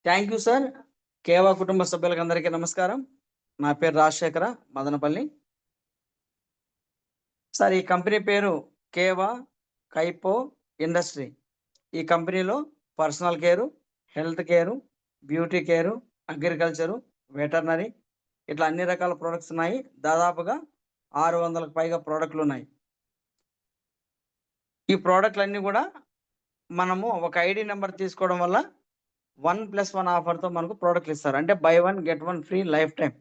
Thank you sir. Keva కుటుంబ సభ్యులకు అందరికీ నమస్కారం. నా పేరు రాజశేఖర మదనపల్లి. సార్, ఈ కంపెనీ పేరు కేవా కైపో ఇండస్ట్రీ. ఈ కంపెనీలో personal care, health care, beauty care, agriculture, veterinary ఇట్లా అన్ని రకాల ప్రొడక్ట్స్ ఉన్నాయి. దాదాపుగా 600లకు పైగా ప్రోడక్ట్లు ఉన్నాయి. ఈ ప్రోడక్ట్లన్నీ కూడా మనము ఒక ఐడి నెంబర్ తీసుకోవడం వల్ల 1+1 ఆఫర్తో మనకు ప్రోడక్ట్లు ఇస్తారు. అంటే by 1 get 1 free life time.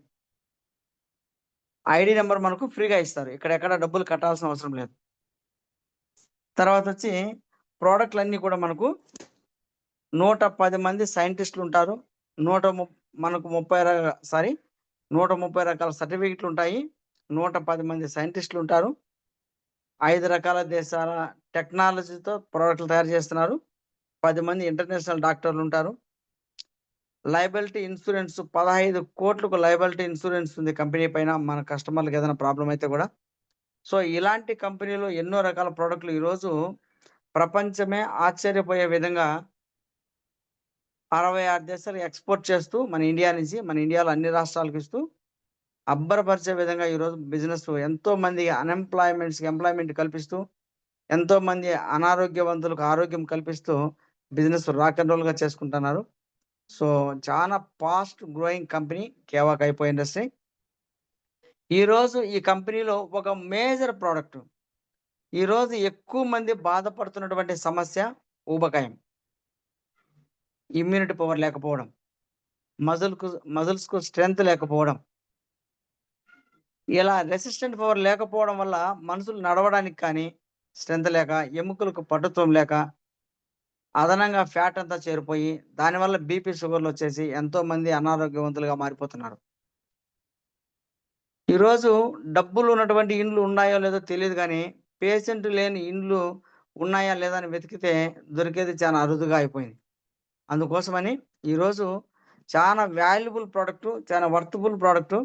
ID number మనకు ఫ్రీగా ఇస్తారు. ఎక్కడ డబ్బులు కట్టాల్సిన అవసరం లేదు. తర్వాత వచ్చి ప్రోడక్ట్లన్నీ కూడా మనకు 110 మంది సైంటిస్టులు ఉంటారు. 130 రకాల సర్టిఫికెట్లు ఉంటాయి. 110 మంది సైంటిస్టులు ఉంటారు. 5 రకాల దేశాల టెక్నాలజీతో ప్రోడక్ట్లు తయారు చేస్తున్నారు. 10 మంది ఇంటర్నేషనల్ డాక్టర్లు ఉంటారు. లయబిలిటీ ఇన్సూరెన్స్ 15 కోట్లకు లయబిలిటీ ఇన్సూరెన్స్ ఉంది కంపెనీ పైన. మన కస్టమర్లకు ఏదైనా ప్రాబ్లం అయితే కూడా. సో ఇలాంటి కంపెనీలో ఎన్నో రకాల ప్రోడక్ట్లు ఈరోజు ప్రపంచమే ఆశ్చర్యపోయే విధంగా 66 దేశాలు ఎక్స్పోర్ట్ చేస్తూ మన ఇండియాలో అన్ని రాష్ట్రాలకు ఇస్తూ అబ్బరపరిచే విధంగా ఈరోజు బిజినెస్ ఎంతో మంది ఎంప్లాయ్మెంట్ కల్పిస్తూ, ఎంతో మంది అనారోగ్యవంతులకు ఆరోగ్యం కల్పిస్తూ బిజినెస్ రాక్ అండ్ రోల్గా చేసుకుంటున్నారు. సో చాలా ఫాస్ట్ గ్రోయింగ్ కంపెనీ కేవా కైపో ఇండస్ట్రీ. ఈరోజు ఈ కంపెనీలో ఒక మేజర్ ప్రోడక్ట్, ఈరోజు ఎక్కువ మంది బాధపడుతున్నటువంటి సమస్య ఊబకాయం, ఇమ్యూనిటీ పవర్ లేకపోవడం, మజిల్స్కు స్ట్రెంగ్త్ లేకపోవడం. ఇలా రెసిస్టెంట్ పవర్ లేకపోవడం వల్ల మనుషులు నడవడానికి కానీ స్ట్రెంగ్త్ లేక, ఎముకలకు పటుత్వం లేక, అదనంగా ఫ్యాట్ అంతా చేరిపోయి దానివల్ల బీపీ షుగర్లు వచ్చేసి ఎంతో మంది అనారోగ్యవంతులుగా మారిపోతున్నారు. ఈరోజు డబ్బులు ఉన్నటువంటి ఇండ్లు ఉన్నాయో లేదో తెలియదు, కానీ పేషెంట్ లేని ఇండ్లు ఉన్నాయా లేదా అని వెతికితే దొరికేది చాలా అరుదుగా అయిపోయింది. అందుకోసమని ఈరోజు చాలా వాల్యుబుల్ ప్రోడక్టు, చాలా వర్త్ఫుల్ ప్రోడక్టు,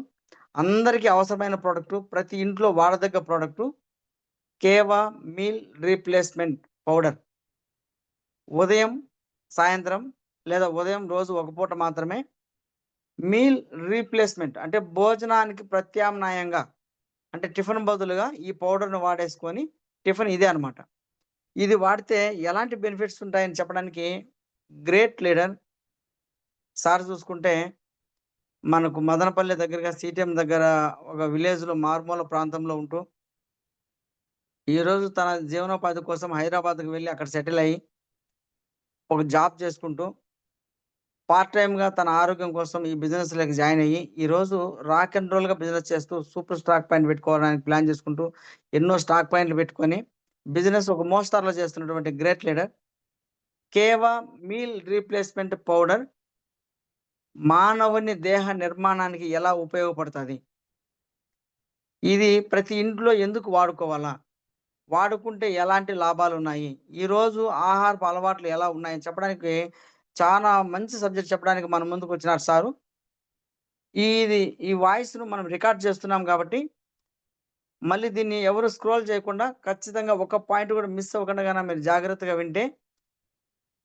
అందరికీ అవసరమైన ప్రోడక్టు, ప్రతి ఇంట్లో వాడదగ్గ ప్రోడక్టు కేవా మీల్ రీప్లేస్మెంట్ పౌడర్. ఉదయం, సాయంత్రం లేదా ఉదయం రోజు ఒక పూట మాత్రమే మీల్ రీప్లేస్మెంట్ అంటే భోజనానికి ప్రత్యామ్నాయంగా, అంటే టిఫిన్ బదులుగా ఈ పౌడర్ను వాడేసుకొని, టిఫిన్ ఇదే అనమాట. ఇది వాడితే ఎలాంటి బెనిఫిట్స్ ఉంటాయని చెప్పడానికి గ్రేట్ లీడర్ సార్ చూసుకుంటే మనకు మదనపల్లి దగ్గరగా సిటిఎం దగ్గర ఒక విలేజ్లో మారుమూల ప్రాంతంలో ఉంటూ ఈరోజు తన జీవనోపాధి కోసం హైదరాబాద్కి వెళ్ళి అక్కడ సెటిల్ అయ్యి ఒక జాబ్ చేసుకుంటూ పార్ట్ టైమ్గా తన ఆరోగ్యం కోసం ఈ బిజినెస్లోకి జాయిన్ అయ్యి ఈరోజు రాక్ అండ్ రోల్గా బిజినెస్ చేస్తూ సూపర్ స్టాక్ పాయింట్ పెట్టుకోవడానికి ప్లాన్ చేసుకుంటూ ఎన్నో స్టాక్ పాయింట్లు పెట్టుకొని బిజినెస్ ఒక మోస్తార్లో చేస్తున్నటువంటి great leader. Keva meal replacement powder మానవుని దేహ నిర్మాణానికి ఎలా ఉపయోగపడుతుంది, ఇది ప్రతి ఇంట్లో ఎందుకు వాడుకోవాలా, వాడుకుంటే ఎలాంటి లాభాలు ఉన్నాయి, ఈరోజు ఆహారపు అలవాట్లు ఎలా ఉన్నాయని చెప్పడానికి చాలా మంచి సబ్జెక్ట్ చెప్పడానికి మన ముందుకు వచ్చినారు సారు. ఈ వాయిస్ను మనం రికార్డ్ చేస్తున్నాం కాబట్టి మళ్ళీ దీన్ని ఎవరు స్క్రోల్ చేయకుండా ఖచ్చితంగా ఒక పాయింట్ కూడా మిస్ అవ్వకుండా మీరు జాగ్రత్తగా వింటే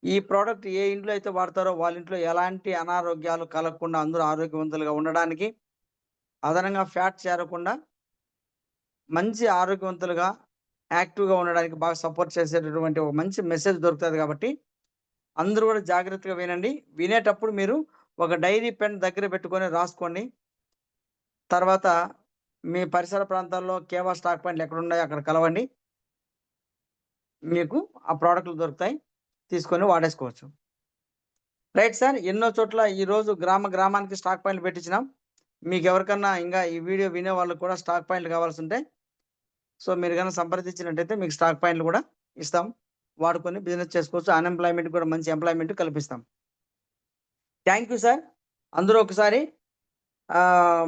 ఈ ప్రోడక్ట్ ఏ ఇంట్లో అయితే వాడతారో వాళ్ళ ఇంట్లో ఎలాంటి అనారోగ్యాలు కలగకుండా అందరూ ఆరోగ్యవంతులుగా ఉండడానికి, అదనంగా ఫ్యాట్ చేరకుండా మంచి ఆరోగ్యవంతులుగా యాక్టివ్గా ఉండడానికి బాగా సపోర్ట్ చేసేటటువంటి ఒక మంచి మెసేజ్ దొరుకుతుంది. కాబట్టి అందరూ కూడా జాగ్రత్తగా వినండి. వినేటప్పుడు మీరు ఒక డైరీ పెన్ దగ్గర పెట్టుకొని రాసుకోండి. తర్వాత మీ పరిసర ప్రాంతాల్లో కేవా స్టాక్ పాయింట్లు ఎక్కడున్నాయో అక్కడ కలవండి. మీకు ఆ ప్రోడక్ట్లు దొరుకుతాయి, తీసుకొని వాడేసుకోవచ్చు. రైట్ సార్, ఎన్నో చోట్ల ఈరోజు గ్రామానికి స్టాక్ పాయింట్లు పెట్టించినాం. మీకు ఎవరికన్నా ఇంకా ఈ వీడియో వినే వాళ్ళకు కూడా స్టాక్ పాయింట్లు కావాల్సి ఉంటే సో మీరు కన్నా సంప్రదించినట్టయితే మీకు స్టాక్ పాయింట్లు కూడా ఇస్తాం, వాడుకొని బిజినెస్ చేసుకోవచ్చు. అన్ఎంప్లాయ్మెంట్ కూడా మంచి ఎంప్లాయ్మెంట్ కల్పిస్తాం. Thank you sir. అందరూ ఒకసారి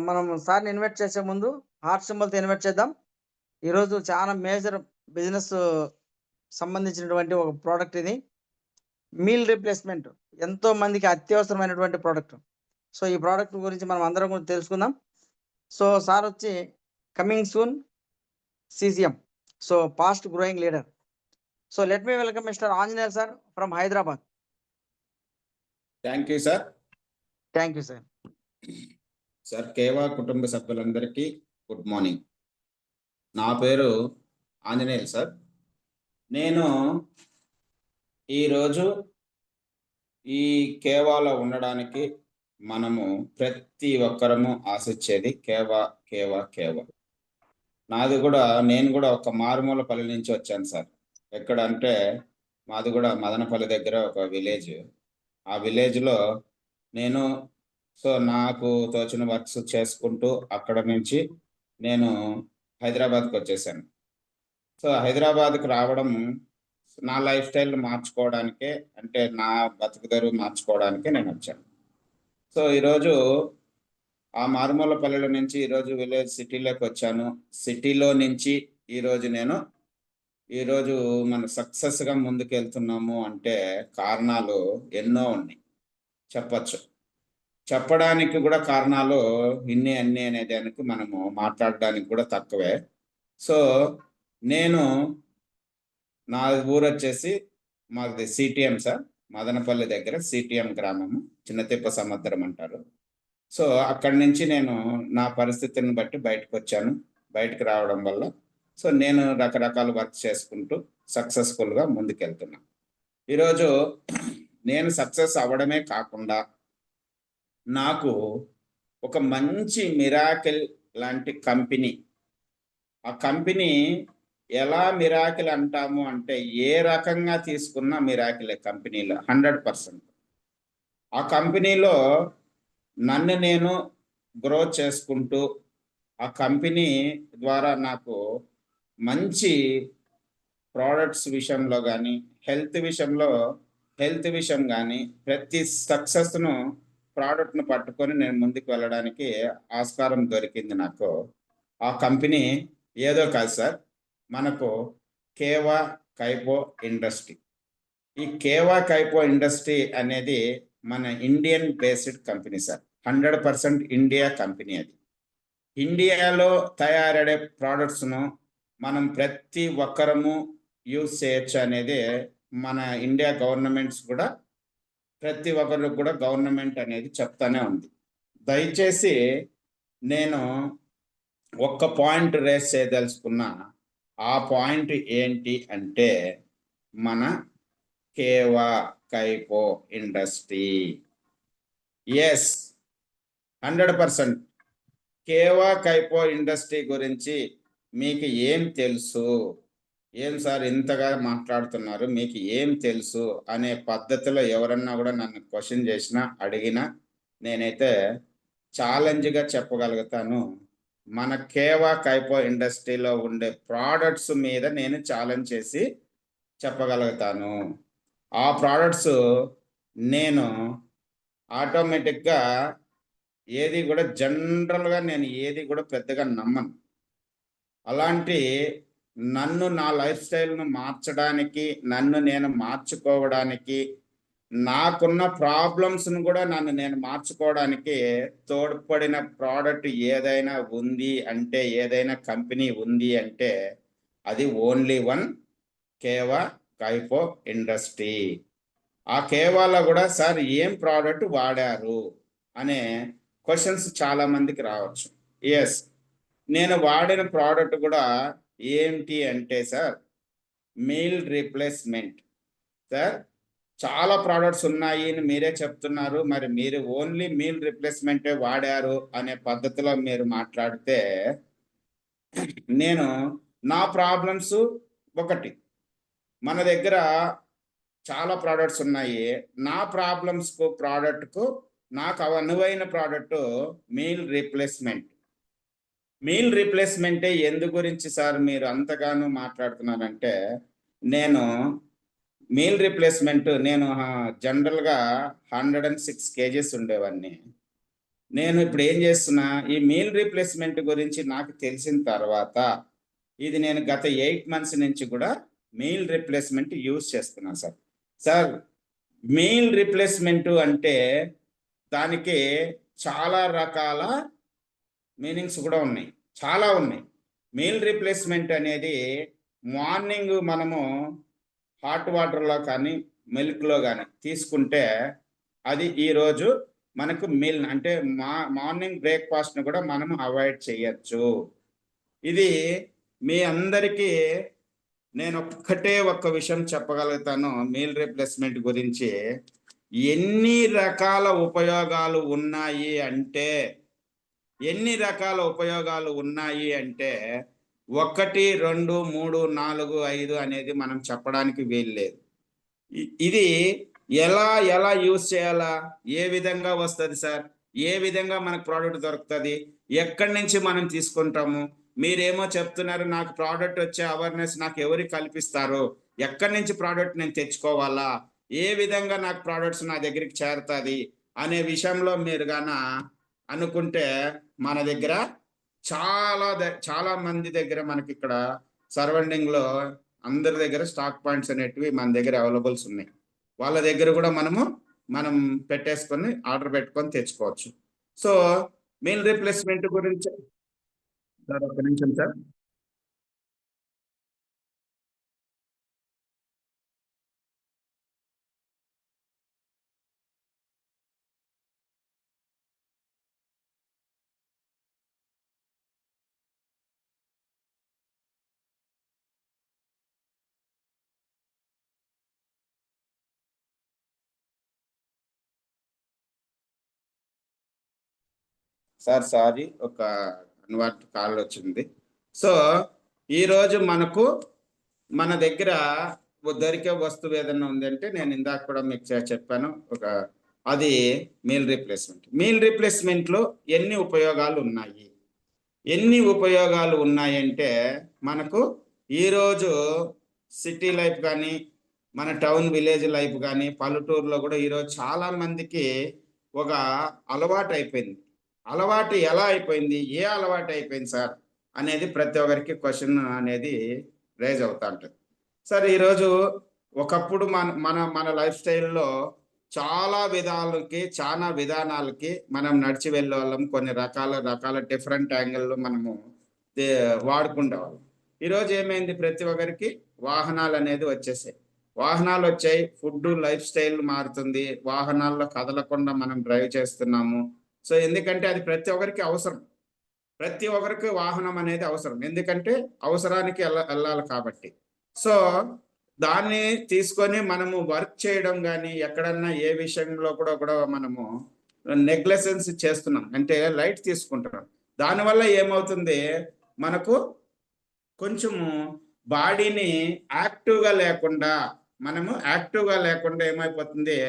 మనం సార్ని ఇన్వైట్ చేసే ముందు హార్ట్ సింబల్తో ఇన్వైట్ చేద్దాం. ఈరోజు చాలా మేజర్ బిజినెస్ సంబంధించినటువంటి ఒక ప్రోడక్ట్ ఇది. మీల్ రీప్లేస్మెంట్ ఎంతో మందికి అత్యవసరమైనటువంటి ప్రోడక్ట్. సో ఈ ప్రోడక్ట్ గురించి మనం అందరం కూడా తెలుసుకుందాం. సో సార్ వచ్చి coming soon CCM, so fast growing leader. So let me welcome Mr. Anjaneyar sir from Hyderabad. Thank you sir. Thank you sir. Sir, Keva కుటుంబ సభ్యులందరికీ గుడ్ మార్నింగ్. నా పేరు ఆంజనేయులు సార్. నేను ఈరోజు ఈ కేవాలో ఉండడానికి మనము ప్రతి ఒక్కరము ఆశించేది కేవా కేవా కేవా. నేను కూడా ఒక మారుమూల పల్లె నుంచి వచ్చాను సార్. ఎక్కడ అంటే మాది కూడా మదనపల్లి దగ్గర ఒక విలేజ్. ఆ విలేజ్లో నేను నాకు తోచిన వర్క్స్ చేసుకుంటూ అక్కడ నుంచి నేను హైదరాబాద్కి వచ్చేసాను. హైదరాబాద్కి రావడం నా లైఫ్ స్టైల్ మార్చుకోవడానికే, అంటే నా బతుకుదెరువు మార్చుకోవడానికే నేను వచ్చాను. ఈరోజు ఆ మారుమూల పల్లెల నుంచి ఈరోజు విలేజ్ సిటీలోకి వచ్చాను. సిటీలో నుంచి ఈరోజు మనం సక్సెస్గా ముందుకెళ్తున్నాము అంటే కారణాలు ఎన్నో ఉన్నాయి చెప్పచ్చు. చెప్పడానికి కూడా కారణాలు అన్ని అనే దానికి మనము మాట్లాడడానికి కూడా తక్కువే. నేను నా ఊరు వచ్చేసి మాది సిటిఎం సార్, మదనపల్లి దగ్గర సిటిఎం గ్రామము, చిన్నతిప్ప సముద్రం అంటారు. అక్కడి నుంచి నేను నా పరిస్థితిని బట్టి బయటకు వచ్చాను. బయటకు రావడం వల్ల నేను రకరకాల వర్క్ చేసుకుంటూ సక్సెస్ఫుల్గా ముందుకెళ్తున్నాను. ఈరోజు నేను సక్సెస్ అవ్వడమే కాకుండా నాకు ఒక మంచి మిరాకిల్ లాంటి కంపెనీ, ఆ కంపెనీ ఎలా మిరాకిల్ అంటాము అంటే ఏ రకంగా తీసుకున్న మిరాకిలే కంపెనీలో 100%. ఆ కంపెనీలో నన్ను నేను గ్రో చేసుకుంటూ ఆ కంపెనీ ద్వారా నాకు మంచి ప్రోడక్ట్స్ విషయంలో కానీ హెల్త్ విషయం కానీ ప్రతి సక్సెస్ను ప్రోడక్ట్ను పట్టుకొని నేను ముందుకు వెళ్ళడానికి ఆస్కారం దొరికింది నాకు. ఆ కంపెనీ ఏదో కాదు సార్, మనకు కేవా కైపో ఇండస్ట్రీ. ఈ కేవా కైపో ఇండస్ట్రీ అనేది మన Indian based company sir. 100% India company. అది ఇండియాలో తయారడే ప్రోడక్ట్స్ను మనం ప్రతి ఒక్కరము యూజ్ చేయొచ్చు అనేది మన ఇండియా గవర్నమెంట్స్ కూడా, ప్రతి ఒక్కరికి కూడా గవర్నమెంట్ అనేది చెప్తానే ఉంది. దయచేసి నేను ఒక్క పాయింట్ రేస్ చేయదలుచుకున్నా. ఆ పాయింట్ ఏంటి అంటే మన కేవా కైపో ఇండస్ట్రీ. ఎస్, 100% కేవా కైపో ఇండస్ట్రీ గురించి మీకు ఏం తెలుసు, ఏం సార్ ఇంతగా మాట్లాడుతున్నారు, మీకు ఏం తెలుసు అనే పద్ధతిలో ఎవరన్నా కూడా నన్ను క్వశ్చన్ చేసినా అడిగినా నేనైతే ఛాలెంజ్గా చెప్పగలుగుతాను. మన కేవా కైపో ఇండస్ట్రీలో ఉండే ప్రోడక్ట్స్ మీద నేను ఛాలెంజ్ చేసి చెప్పగలుగుతాను. ఆ ప్రోడక్ట్స్ నేను ఆటోమేటిక్గా ఏది కూడా జనరల్గా నేను ఏది కూడా పెద్దగా నమ్మను. అలాంటి నన్ను నా లైఫ్ స్టైల్ను మార్చడానికి, నన్ను నేను మార్చుకోవడానికి, నాకున్న ప్రాబ్లమ్స్ను కూడా నన్ను నేను మార్చుకోవడానికి తోడ్పడిన ప్రోడక్ట్ ఏదైనా ఉంది అంటే, ఏదైనా కంపెనీ ఉంది అంటే అది ఓన్లీ వన్ కేవా కైపో ఇండస్ట్రీ. ఆ కేవాలో కూడా సార్ ఏం ప్రోడక్ట్ వాడారు అనే క్వశ్చన్స్ చాలా మందికి రావచ్చు. ఎస్, నేను వాడిన ప్రోడక్ట్ కూడా ఏంటి అంటే సార్ మీల్ రీప్లేస్మెంట్. సార్ చాలా ప్రోడక్ట్స్ ఉన్నాయి అని మీరే చెప్తున్నారు, మరి మీరు ఓన్లీ మీల్ రీప్లేస్మెంటే వాడారు అనే పద్ధతిలో మీరు మాట్లాడితే, నేను నా ప్రాబ్లమ్స్ ఒకటి, మన దగ్గర చాలా ప్రోడక్ట్స్ ఉన్నాయి, నా ప్రాబ్లమ్స్కు ప్రోడక్ట్కు నాకు అనువైన ప్రోడక్ట్ మీల్ రీప్లేస్మెంట్. మీల్ రీప్లేస్మెంటే ఎందు గురించి సార్ మీరు అంతగానో మాట్లాడుతున్నారంటే, నేను మీల్ రీప్లేస్మెంట్ నేను జనరల్గా 106 kgs ఉండేవాడిని. నేను ఇప్పుడు ఏం చేస్తున్నా, ఈ మీల్ రీప్లేస్మెంట్ గురించి నాకు తెలిసిన తర్వాత ఇది నేను గత 8 months నుంచి కూడా మీల్ రీప్లేస్మెంట్ యూజ్ చేస్తున్నాను సార్. సార్ మీల్ రీప్లేస్మెంట్ అంటే దానికి చాలా రకాల మీనింగ్స్ కూడా ఉన్నాయి, చాలా ఉన్నాయి. మీల్ రీప్లేస్మెంట్ అనేది మార్నింగ్ మనము హాట్ వాటర్లో కానీ మిల్క్లో కానీ తీసుకుంటే అది ఈరోజు మనకు మీల్ అంటే మార్నింగ్ బ్రేక్ఫాస్ట్ను కూడా మనం అవాయిడ్ చేయొచ్చు. ఇది మీ అందరికీ నేను ఒక్క విషయం చెప్పగలుగుతాను మీల్ రీప్లేస్మెంట్ గురించి. ఎన్ని రకాల ఉపయోగాలు ఉన్నాయి అంటే 1, 2, 3, 4, 5 అనేది మనం చెప్పడానికి వీల్లేదు. ఇది ఎలా యూజ్ చేయాలా, ఏ విధంగా వస్తుంది సార్, ఏ విధంగా మనకు ప్రోడక్ట్ దొరుకుతుంది, ఎక్కడి నుంచి మనం తీసుకుంటాము, మీరేమో చెప్తున్నారు నాకు ప్రోడక్ట్ వచ్చే అవేర్నెస్ నాకు ఎవరు కల్పిస్తారు, ఎక్కడి నుంచి ప్రోడక్ట్ నేను తెచ్చుకోవాలా, ఏ విధంగా నాకు ప్రోడక్ట్స్ నా దగ్గరికి చేరుతుంది అనే విషయంలో మీరు గాన అనుకుంటే మన దగ్గర చాలా మంది దగ్గర మనకి ఇక్కడ సరౌండింగ్ లో అందరి దగ్గర స్టాక్ పాయింట్స్ అనేటివి మన దగ్గర అవైలబుల్స్ ఉన్నాయి. వాళ్ళ దగ్గర కూడా మనం పెట్టేసుకొని ఆర్డర్ పెట్టుకొని తెచ్చుకోవచ్చు. సో మీల్ రీప్లేస్మెంట్ గురించి సార్ ఒక నిమిషం సార్. సారీ ఒక అన్వాంట్ కాల్ వచ్చింది. సో ఈరోజు మన దగ్గర దొరికే వస్తువు ఏదన్నా ఉందంటే నేను ఇందాక కూడా మీకు చెప్పాను, అది మీల్ రీప్లేస్మెంట్ లో ఎన్ని ఉపయోగాలు ఉన్నాయంటే మనకు ఈరోజు సిటీ లైఫ్ కానీ మన టౌన్ విలేజ్ లైఫ్ కానీ పల్లెటూరులో కూడా ఈరోజు చాలా మందికి ఒక అలవాటు అయిపోయింది. అలవాటు ఎలా అయిపోయింది, ఏ అలవాటు అయిపోయింది సార్ అనేది ప్రతి ఒక్కరికి క్వశ్చన్ అనేది రేజ్ అవుతా ఉంటుంది. సార్ ఈరోజు ఒకప్పుడు మన లైఫ్ స్టైల్లో చాలా విధానాలకి మనం నడిచి వెళ్ళే వాళ్ళం, కొన్ని రకాల డిఫరెంట్ యాంగిల్లో మనము వాడుకుంటే వాళ్ళం. ఈరోజు ఏమైంది, ప్రతి ఒక్కరికి వాహనాలు అనేది వచ్చాయి, ఫుడ్ లైఫ్ స్టైల్ మారుతుంది, వాహనాల్లో కదలకుండా మనం డ్రైవ్ చేస్తున్నాము. సో ఎందుకంటే అది ప్రతి ఒక్కరికి అవసరం, ప్రతి ఒక్కరికి వాహనం అనేది అవసరం, ఎందుకంటే అవసరానికి వెళ్ళాలి కాబట్టి. సో దాన్ని తీసుకొని మనము వర్క్ చేయడం కానీ ఎక్కడన్నా ఏ విషయంలో కూడా మనము నెగ్లెసెన్స్ చేస్తున్నాం, అంటే లైట్ తీసుకుంటున్నాం. దానివల్ల ఏమవుతుంది, మనకు కొంచెము బాడీని యాక్టివ్గా లేకుండా ఏమైపోతుంది,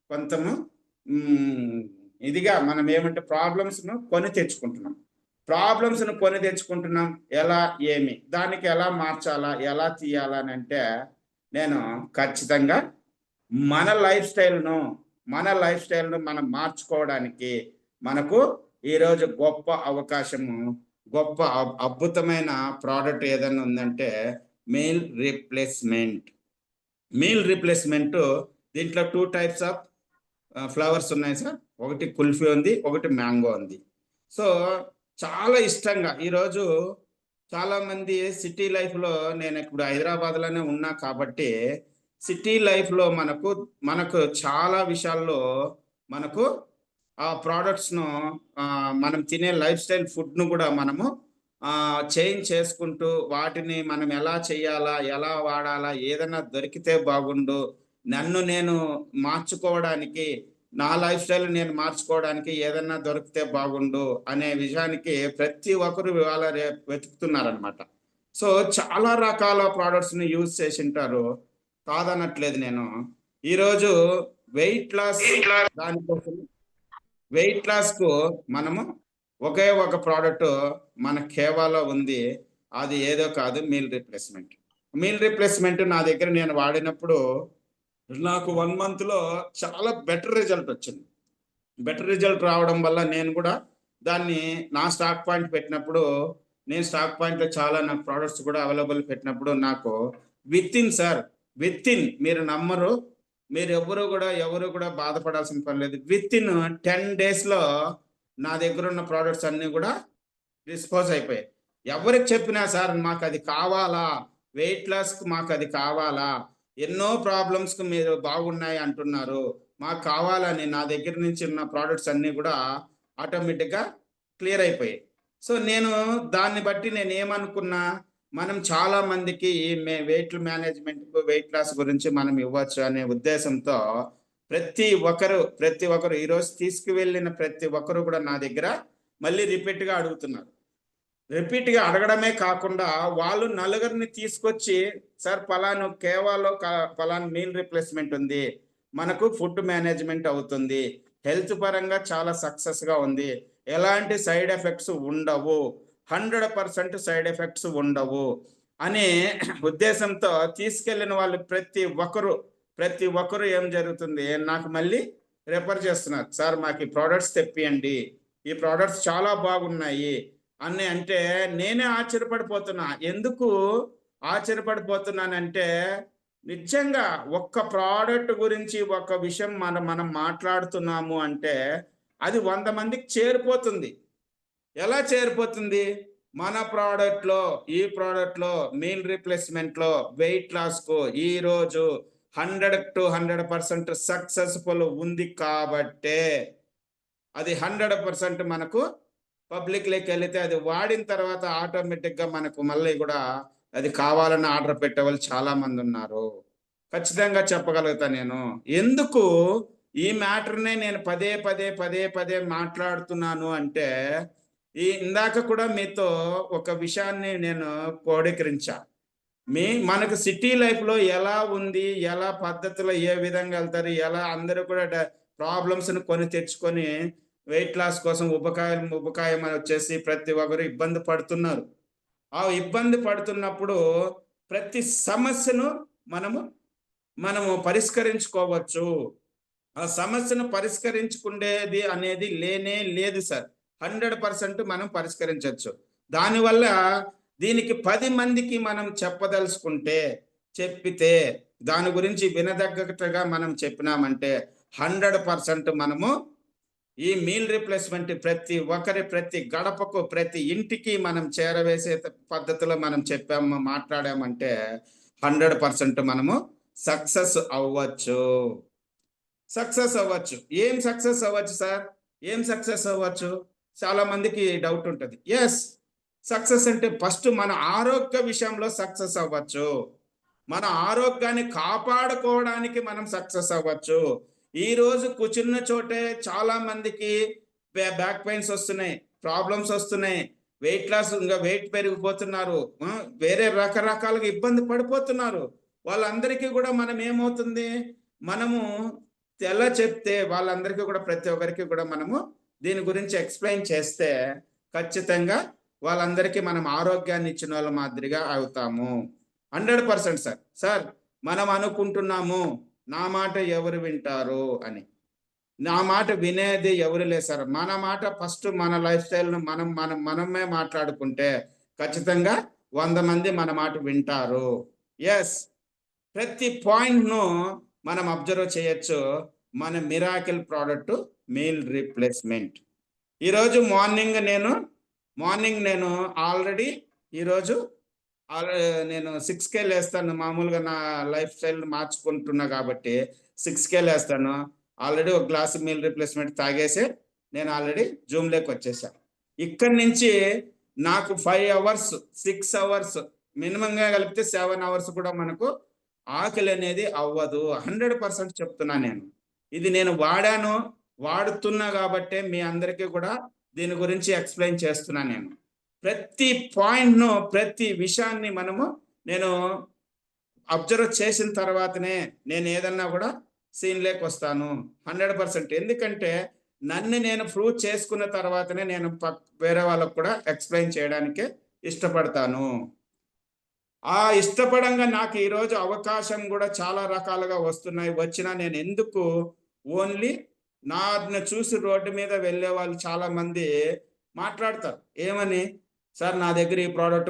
కొంచెము ఇదిగా మనం ఏమంటే ప్రాబ్లమ్స్ను కొని తెచ్చుకుంటున్నాం. దానికి ఎలా మార్చాలా, ఎలా తీయాలా అని అంటే నేను ఖచ్చితంగా మన లైఫ్ స్టైల్ను మనం మార్చుకోవడానికి మనకు ఈరోజు గొప్ప అవకాశము, గొప్ప అద్భుతమైన ప్రోడక్ట్ ఏదైనా ఉందంటే మీల్ రీప్లేస్మెంట్. దీంట్లో 2 టైప్స్ ఆఫ్ ఫ్లవర్స్ ఉన్నాయి సార్, ఒకటి కుల్ఫీ ఉంది, ఒకటి మ్యాంగో ఉంది. సో చాలా ఇష్టంగా ఈరోజు చాలా మంది సిటీ లైఫ్లో, నేను ఇప్పుడు హైదరాబాద్లోనే ఉన్నా కాబట్టి సిటీ లైఫ్లో మనకు చాలా విషయాల్లో మనకు ఆ ప్రోడక్ట్స్ను మనం తినే లైఫ్ స్టైల్ ఫుడ్ను కూడా మనము చేంజ్ చేసుకుంటూ వాటిని మనం ఎలా చేయాలా, ఎలా వాడాలా, ఏదైనా దొరికితే బాగుండు, నన్ను నేను మార్చుకోవడానికి, నా లైఫ్ స్టైల్ నేను మార్చుకోవడానికి ఏదన్నా దొరికితే బాగుండు అనే విషయానికి ప్రతి ఒక్కరు ఇవాళ వెతుకుతున్నారనమాట. సో చాలా రకాల ప్రోడక్ట్స్ని యూజ్ చేసి ఉంటారు, కాదనట్లేదు నేను. ఈరోజు వెయిట్ లాస్కు మనము ఒకే ఒక ప్రోడక్ట్ మన కేవాలో ఉంది, అది ఏదో కాదు, మీల్ రీప్లేస్మెంట్ నా దగ్గర నేను వాడినప్పుడు నాకు 1 monthలో చాలా బెటర్ రిజల్ట్ రావడం వల్ల నేను కూడా దాన్ని నా స్టాక్ పాయింట్ పెట్టినప్పుడు, నేను స్టాక్ పాయింట్లో చాలా నాకు ప్రోడక్ట్స్ కూడా అవైలబుల్ పెట్టినప్పుడు నాకు విత్ ఇన్ మీరు నమ్మరు, మీరు ఎవరు కూడా బాధపడాల్సిన పని లేదు, విత్ ఇన్ 10 daysలో నా దగ్గర ఉన్న ప్రోడక్ట్స్ అన్నీ కూడా డిస్పోజ్ అయిపోయాయి. ఎవరికి చెప్పినా సార్ మాకు అది కావాలా, వెయిట్ లాస్కి మాకు అది కావాలా, ఎన్నో ప్రాబ్లమ్స్కి మీరు బాగున్నాయి అంటున్నారు, మాకు కావాలని నా దగ్గర నుంచి ఉన్న ప్రోడక్ట్స్ అన్నీ కూడా ఆటోమేటిక్గా క్లియర్ అయిపోయాయి. సో నేను దాన్ని బట్టి నేను ఏమనుకున్నా, మనం చాలా మందికి వెయిట్ మేనేజ్మెంట్ వెయిట్ లాస్ గురించి మనం ఇవ్వచ్చు అనే ఉద్దేశంతో ప్రతి ఒక్కరు ఈరోజు తీసుకువెళ్ళిన ప్రతి ఒక్కరు కూడా నా దగ్గర మళ్ళీ రిపీట్గా అడుగుతున్నారు. రిపీట్గా అడగడమే కాకుండా వాళ్ళు నలుగురిని తీసుకొచ్చి, సార్ పలాను పలాను మీల్ రిప్లేస్మెంట్ ఉంది, మనకు ఫుడ్ మేనేజ్మెంట్ అవుతుంది, హెల్త్ పరంగా చాలా సక్సెస్గా ఉంది, ఎలాంటి సైడ్ ఎఫెక్ట్స్ ఉండవు, 100% సైడ్ ఎఫెక్ట్స్ ఉండవు అనే ఉద్దేశంతో తీసుకెళ్లిన వాళ్ళు ప్రతి ఒక్కరు ఏం జరుగుతుంది, నాకు మళ్ళీ రెఫర్ చేస్తున్నారు, సార్ మాకు ఈ ప్రోడక్ట్స్ తెప్పియండి, ఈ ప్రోడక్ట్స్ చాలా బాగున్నాయి అని అంటే నేనే ఆశ్చర్యపడిపోతున్నా. ఎందుకు ఆశ్చర్యపడిపోతున్నానంటే, నిజంగా ఒక్క ప్రోడక్ట్ గురించి ఒక విషయం మనం మాట్లాడుతున్నాము అంటే అది 100 మందికి చేరిపోతుంది. ఎలా చేరిపోతుంది? మన ఈ ప్రోడక్ట్లో మీల్ రిప్లేస్మెంట్లో వెయిట్ లాస్కు ఈరోజు 100% సక్సెస్ఫుల్ ఉంది కాబట్టే అది 100% మనకు పబ్లిక్లోకి వెళితే అది వాడిన తర్వాత ఆటోమేటిక్గా మనకు మళ్ళీ కూడా అది కావాలని ఆర్డర్ పెట్టే వాళ్ళు చాలా మంది ఉన్నారు. ఖచ్చితంగా చెప్పగలుగుతా నేను. ఎందుకు ఈ మ్యాటర్నే నేను పదే మాట్లాడుతున్నాను అంటే, ఇందాక కూడా మీతో ఒక విషయాన్ని నేను కోడీకరించా. మనకు సిటీ లైఫ్లో ఎలా ఉంది, ఎలా పద్ధతిలో ఏ విధంగా వెళ్తారు, ఎలా అందరూ కూడా ప్రాబ్లమ్స్ని కొని తెచ్చుకొని వెయిట్ లాస్ కోసం ఉపకాయం అని వచ్చేసి ప్రతి ఒక్కరు ఇబ్బంది పడుతున్నారు. ఆ ఇబ్బంది పడుతున్నప్పుడు ప్రతి సమస్యను మనము పరిష్కరించుకోవచ్చు. ఆ సమస్యను పరిష్కరించుకునేది అనేది లేనే లేదు సార్. 100% మనం పరిష్కరించవచ్చు. దానివల్ల దీనికి 10 మందికి మనం చెప్పితే దాని గురించి వినదగ్గట్టుగా మనం చెప్పినామంటే 100% మనము ఈ మీల్ రిప్లేస్మెంట్ ప్రతి గడపకు ప్రతి ఇంటికి మనం చేరవేసే పద్ధతిలో మనం మాట్లాడామంటే 100% మనము సక్సెస్ అవ్వచ్చు. ఏం సక్సెస్ అవ్వచ్చు సార్? ఏం సక్సెస్ అవ్వచ్చు? చాలా మందికి డౌట్ ఉంటుంది. ఎస్, సక్సెస్ అంటే ఫస్ట్ మన ఆరోగ్య విషయంలో సక్సెస్ అవ్వచ్చు. మన ఆరోగ్యాన్ని కాపాడుకోవడానికి మనం సక్సెస్ అవ్వచ్చు. ఈ రోజు కూర్చున్న చోటే చాలా మందికి బ్యాక్ పెయిన్స్ వస్తున్నాయి, ప్రాబ్లమ్స్ వస్తున్నాయి, వెయిట్ లాస్, ఇంకా వెయిట్ పెరిగిపోతున్నారు, వేరే రకరకాలుగా ఇబ్బంది పడిపోతున్నారు. వాళ్ళందరికీ కూడా మనము ఎలా చెప్తే వాళ్ళందరికీ కూడా ప్రతి ఒక్కరికి కూడా మనము దీని గురించి ఎక్స్ప్లెయిన్ చేస్తే ఖచ్చితంగా వాళ్ళందరికీ మనం ఆరోగ్యాన్ని ఇచ్చిన వాళ్ళ మాదిరిగా అవుతాము. 100% సార్ మనం అనుకుంటున్నాము నా మాట ఎవరు వింటారు అని. నా మాట వినేది ఎవరు లేదు సార్. మన మాట ఫస్ట్ మన లైఫ్ స్టైల్ను మనమే మాట్లాడుకుంటే ఖచ్చితంగా 100 మంది మన మాట వింటారు. ఎస్, ప్రతి పాయింట్ను మనం అబ్జర్వ్ చేయొచ్చు. మన మిరాకిల్ ప్రోడక్ట్ మీల్ రీప్లేస్మెంట్. ఈరోజు మార్నింగ్ నేను ఆల్రెడీ ఈరోజు నేను 6K లేస్తాను. మామూలుగా నా లైఫ్ స్టైల్ మార్చుకుంటున్నా కాబట్టి 6K లేస్తాను. ఆల్రెడీ ఒక గ్లాస్ మీల్ రిప్లేస్మెంట్ తాగేసి నేను ఆల్రెడీ జూమ్లోకి వచ్చేసాను. ఇక్కడి నుంచి నాకు 5 అవర్స్ 6 అవర్స్ మినిమంగా కలిపితే 7 అవర్స్ కూడా మనకు ఆకలి అనేది అవ్వదు. 100% చెప్తున్నా నేను. ఇది నేను వాడుతున్నా కాబట్టే మీ అందరికీ కూడా దీని గురించి ఎక్స్ప్లెయిన్ చేస్తున్నా నేను. ప్రతి పాయింట్ను ప్రతి విషయాన్ని నేను అబ్జర్వ్ చేసిన తర్వాతనే నేను ఏదన్నా కూడా సీన్లోకి వస్తాను 100%. ఎందుకంటే నన్ను నేను ప్రూవ్ చేసుకున్న తర్వాతనే నేను వేరే వాళ్ళకు కూడా ఎక్స్ప్లెయిన్ చేయడానికి ఇష్టపడతాను. ఆ ఇష్టపడంగా నాకు ఈరోజు అవకాశం కూడా చాలా రకాలుగా వస్తున్నాయి. వచ్చినా నేను ఎందుకు ఓన్లీ నన్ను చూసి రోడ్డు మీద వెళ్ళే వాళ్ళు చాలా మంది మాట్లాడతారు. ఏమని? సార్ నా దగ్గర ఈ ప్రోడక్ట్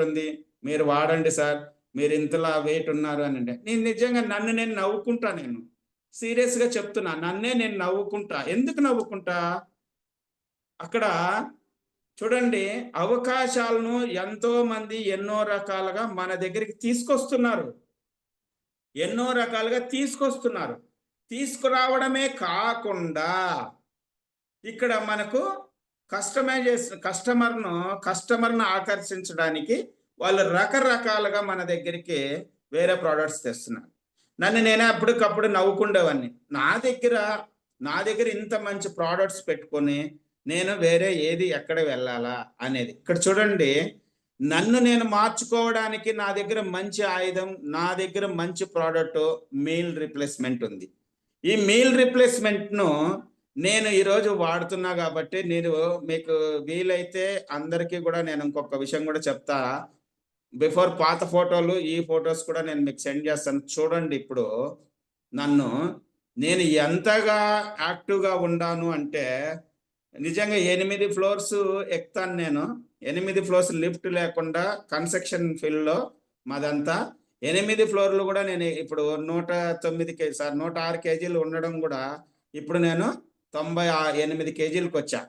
ఉంది, మీరు వాడండి సార్, మీరు ఇంతలా వెయిట్ ఉన్నారు అని అంటే నేను నిజంగా నేను నవ్వుకుంటా. నేను సీరియస్గా చెప్తున్నా, నేను నవ్వుకుంటా. ఎందుకు నవ్వుకుంటా? అక్కడ చూడండి, అవకాశాలను ఎంతో మంది ఎన్నో రకాలుగా మన దగ్గరికి తీసుకొస్తున్నారు. ఎన్నో రకాలుగా తీసుకొస్తున్నారు. తీసుకురావడమే కాకుండా ఇక్కడ మనకు కస్టమర్ను ఆకర్షించడానికి వాళ్ళు రకరకాలుగా మన దగ్గరికి వేరే ప్రోడక్ట్స్ తెస్తున్నారు. నన్ను నేనే అప్పటికప్పుడు నవ్వుకుండేవాడిని. నా దగ్గర ఇంత మంచి ప్రోడక్ట్స్ పెట్టుకొని నేను వేరే ఏది ఎక్కడ వెళ్ళాలా అనేది. ఇక్కడ చూడండి, నన్ను నేను మార్చుకోవడానికి నా దగ్గర మంచి ఆయుధం, నా దగ్గర మంచి ప్రోడక్ట్ మీల్ రిప్లేస్మెంట్ ఉంది. ఈ మీల్ రిప్లేస్మెంట్ను నేను ఈరోజు వాడుతున్నా కాబట్టి మీకు వీలైతే అందరికీ కూడా నేను ఇంకొక విషయం కూడా చెప్తా. బిఫోర్ పాత ఫోటోలు, ఈ ఫొటోస్ కూడా నేను మీకు సెండ్ చేస్తాను. చూడండి ఇప్పుడు నేను ఎంతగా యాక్టివ్గా ఉన్నాను అంటే, నిజంగా 8 ఫ్లోర్స్ ఎక్కుతాను నేను. 8 ఫ్లోర్స్ లిఫ్ట్ లేకుండా కన్స్ట్రక్షన్ ఫీల్డ్లో మాదంతా 8 ఫ్లోర్లు కూడా నేను ఇప్పుడు 109 కేజీ సార్ 106 కేజీలు ఉండడం కూడా ఇప్పుడు నేను 98 కేజీలకు వచ్చా.